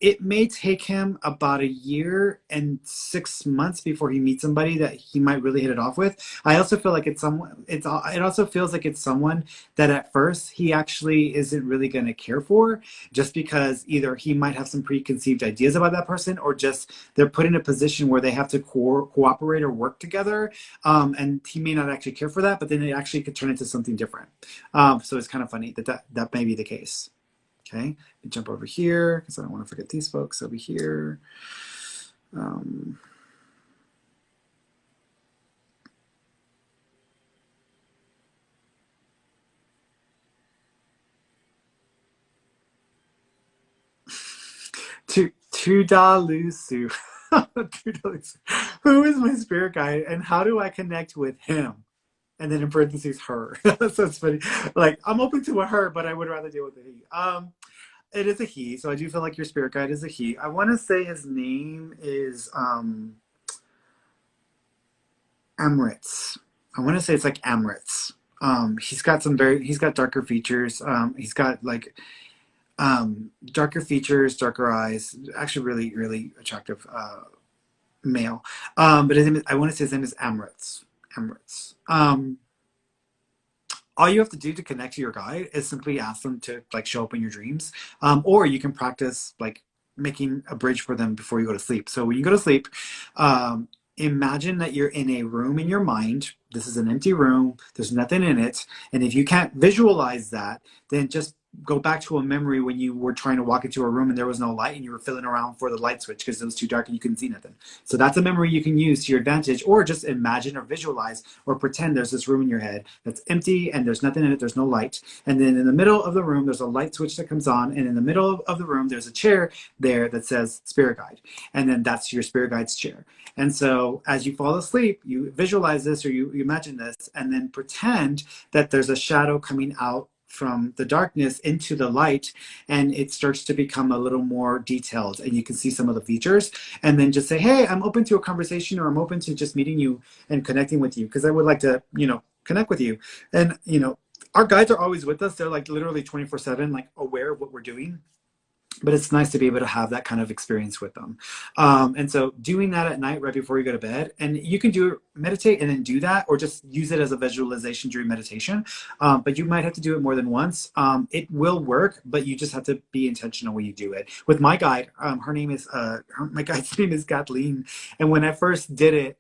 It may take him about 1 year and 6 months before he meets somebody that he might really hit it off with. I also feel like it also feels like it's someone that at first he actually isn't really going to care for, just because either he might have some preconceived ideas about that person, or just they're put in a position where they have to cooperate or work together. And he may not actually care for that, but then it actually could turn into something different. So it's kind of funny that may be the case. Okay, let me jump over here because I don't want to forget these folks over here. Tudalusu. Tudalusu. Who is my spirit guide and how do I connect with him? And then in parentheses, her. So it's funny. Like, I'm open to a her, but I would rather deal with a he. It is a he, so I do feel like your spirit guide is a he. I want to say his name is Amritz. I want to say it's like Amritz. He's got darker features. He's got like darker features, darker eyes. Actually, really, really attractive male. But his name is, I want to say his name is Amritz. All you have to do to connect to your guide is simply ask them to like show up in your dreams, or you can practice like making a bridge for them before you go to sleep. So when you go to sleep, imagine that you're in a room in your mind. This is an empty room. There's nothing in it. And if you can't visualize that, then just go back to a memory when you were trying to walk into a room and there was no light and you were feeling around for the light switch because it was too dark and you couldn't see nothing. So that's a memory you can use to your advantage, or just imagine or visualize or pretend there's this room in your head that's empty and there's nothing in it, there's no light. And then in the middle of the room, there's a light switch that comes on, and in the middle of the room, there's a chair there that says spirit guide. And then that's your spirit guide's chair. And so as you fall asleep, you visualize this or you imagine this, and then pretend that there's a shadow coming out from the darkness into the light, and it starts to become a little more detailed and you can see some of the features, and then just say, hey, I'm open to a conversation, or I'm open to just meeting you and connecting with you because I would like to, connect with you. And, our guides are always with us. They're like literally 24/7, like aware of what we're doing. But it's nice to be able to have that kind of experience with them. And so doing that at night right before you go to bed, and you can meditate and then do that, or just use it as a visualization during meditation. But you might have to do it more than once. It will work, but you just have to be intentional when you do it. With my guide, her name is, my guide's name is Kathleen. And when I first did it,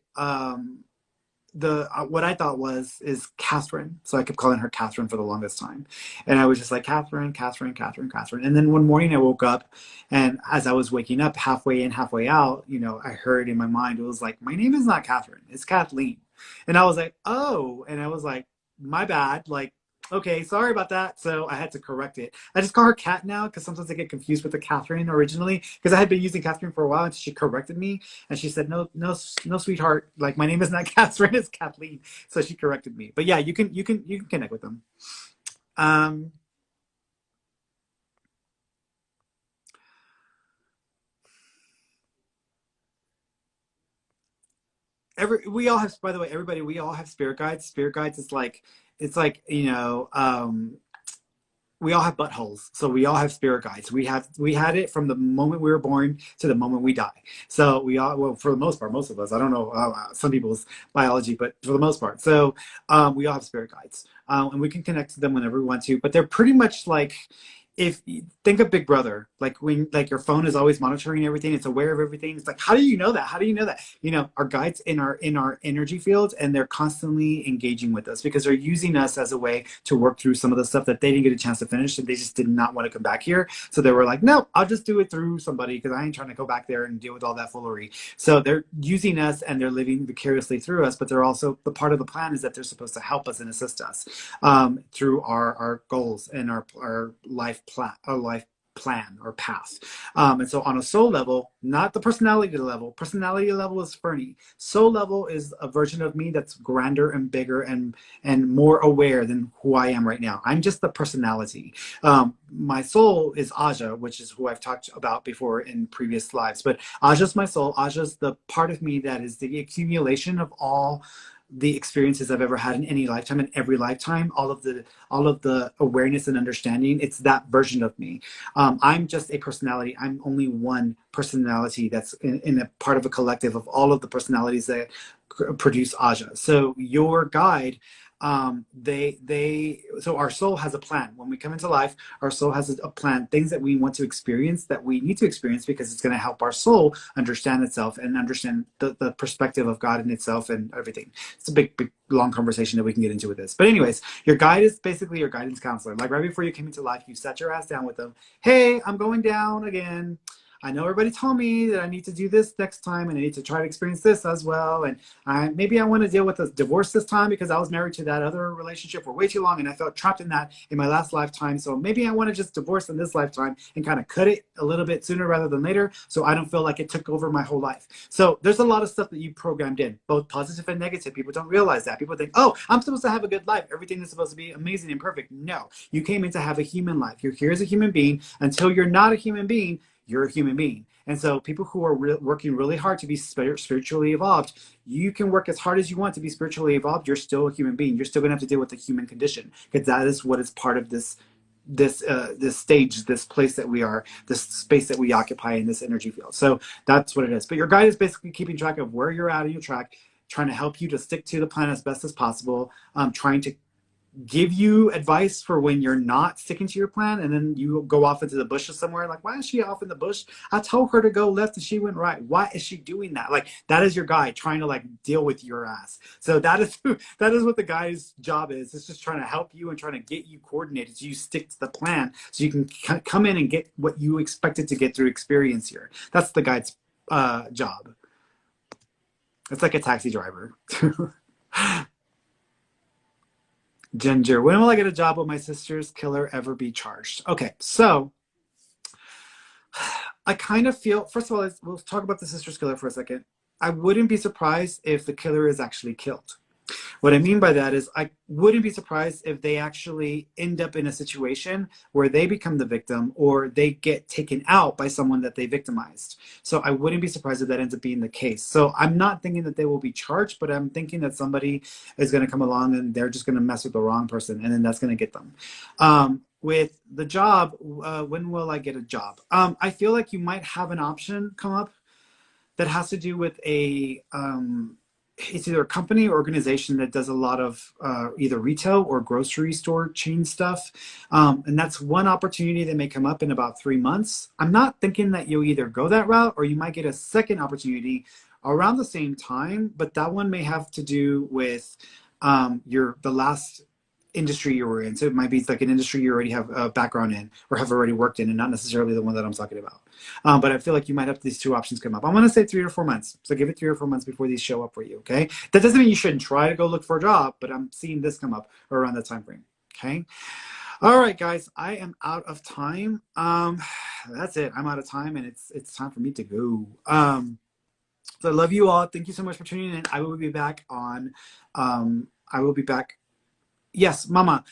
the what I thought is Catherine, so I kept calling her Catherine for the longest time, and I was just like Catherine, Catherine, Catherine, Catherine. And then one morning I woke up, and as I was waking up, halfway in, halfway out, I heard in my mind, it was like, my name is not Catherine, it's Kathleen. And I was like, oh, and I was like, my bad, like, okay, sorry about that. So I had to correct it. I just call her Kat now because sometimes I get confused with the Catherine originally, because I had been using Catherine for a while, and she corrected me and she said, no, no, no, sweetheart. Like, my name is not Catherine, it's Kathleen. So she corrected me. But yeah, you can connect with them. We all have, by the way, everybody, we all have spirit guides. Spirit guides is like, it's like, we all have buttholes, so we all have spirit guides. We had it from the moment we were born to the moment we die. So we all, well, for the most part, most of us, I don't know some people's biology, but for the most part, so we all have spirit guides, and we can connect to them whenever we want to. But they're pretty much like, if you think of Big Brother, like when, like, your phone is always monitoring everything, it's aware of everything. It's like, how do you know that? How do you know that? Our guides in our energy fields, and they're constantly engaging with us because they're using us as a way to work through some of the stuff that they didn't get a chance to finish, and they just did not want to come back here. So they were like, no, I'll just do it through somebody because I ain't trying to go back there and deal with all that foolery. So they're using us and they're living vicariously through us, but they're also, the part of the plan is that they're supposed to help us and assist us through our goals and our life plan or path. And so on a soul level, not the personality level. Personality level is Ferny. Soul level is a version of me that's grander and bigger and more aware than who I am right now. I'm just the personality. My soul is Aja, which is who I've talked about before in previous lives. But Aja's my soul. Aja's the part of me that is the accumulation of all the experiences I've ever had in any lifetime, in every lifetime, all of the awareness and understanding. It's that version of me. I'm just a personality. I'm only one personality that's in a part of a collective of all of the personalities that produce Aja. So your guide, so our soul has a plan. When we come into life, our soul has a plan, things that we want to experience, that we need to experience, because it's going to help our soul understand itself and understand the perspective of God in itself and everything. It's a big, long conversation that we can get into with this. But anyways, your guide is basically your guidance counselor. Like, right before you came into life, you sat your ass down with them. Hey, I'm going down again. I know everybody told me that I need to do this next time, and I need to try to experience this as well. And maybe I want to deal with a divorce this time because I was married to that other relationship for way too long, and I felt trapped in that in my last lifetime. So maybe I want to just divorce in this lifetime and kind of cut it a little bit sooner rather than later, so I don't feel like it took over my whole life. So there's a lot of stuff that you programmed in, both positive and negative. People don't realize that. People think, oh, I'm supposed to have a good life. Everything is supposed to be amazing and perfect. No, you came in to have a human life. You're here as a human being. Until you're not a human being, you're a human being. And so people who are working really hard to be spiritually evolved, you can work as hard as you want to be spiritually evolved. You're still a human being. You're still going to have to deal with the human condition, because that is what is part of this stage, this place that we are, this space that we occupy in this energy field. So that's what it is. But your guide is basically keeping track of where you're at in your track, trying to help you to stick to the plan as best as possible, trying to give you advice for when you're not sticking to your plan, and then you go off into the bushes somewhere. Like, why is she off in the bush? I told her to go left and she went right. Why is she doing that? Like, that is your guide trying to, like, deal with your ass. So that is what the guide's job is. It's just trying to help you and trying to get you coordinated so you stick to the plan, so you can come in and get what you expected to get through experience here. That's the guide's job. It's like a taxi driver. Ginger, when will I get a job? Will my sister's killer ever be charged? Okay, so I kind of feel, first of all, we'll talk about the sister's killer for a second. I wouldn't be surprised if the killer is actually killed. What I mean by that is I wouldn't be surprised if they actually end up in a situation where they become the victim or they get taken out by someone that they victimized. So I wouldn't be surprised if that ends up being the case. So I'm not thinking that they will be charged, but I'm thinking that somebody is going to come along and they're just going to mess with the wrong person, and then that's going to get them. With the job, when will I get a job? I feel like you might have an option come up that has to do with it's either a company or organization that does a lot of either retail or grocery store chain stuff. And that's one opportunity that may come up in about 3 months. I'm not thinking that you'll either go that route or you might get a second opportunity around the same time, but that one may have to do with the last industry you were in. So it might be like an industry you already have a background in or have already worked in, and not necessarily the one that I'm talking about. But I feel like you might have these two options come up. I'm going to say 3 or 4 months. So give it 3 or 4 months before these show up for you. Okay. That doesn't mean you shouldn't try to go look for a job, but I'm seeing this come up around that time frame. Okay. All right, guys, I am out of time. That's it. I'm out of time, and it's time for me to go. So I love you all. Thank you so much for tuning in. I will be back on, yes, Mama.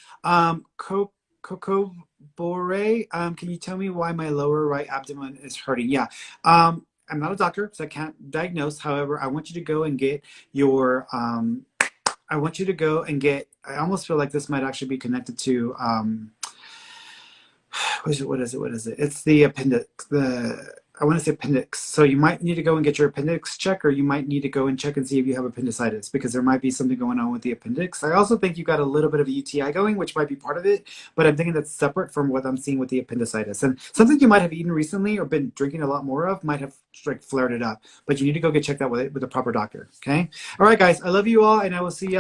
Coco Bore, can you tell me why my lower right abdomen is hurting? Yeah. I'm not a doctor, so I can't diagnose. However, I want you to go and get your, I almost feel like this might actually be connected to, what is it? It's the appendix, I want to say appendix. So you might need to go and get your appendix checked, or you might need to go and check and see if you have appendicitis, because there might be something going on with the appendix. I also think you got a little bit of a UTI going, which might be part of it, but I'm thinking that's separate from what I'm seeing with the appendicitis. And something you might have eaten recently or been drinking a lot more of might have like flared it up, but you need to go get checked out with the proper doctor. Okay. All right, guys, I love you all, and I will see y'all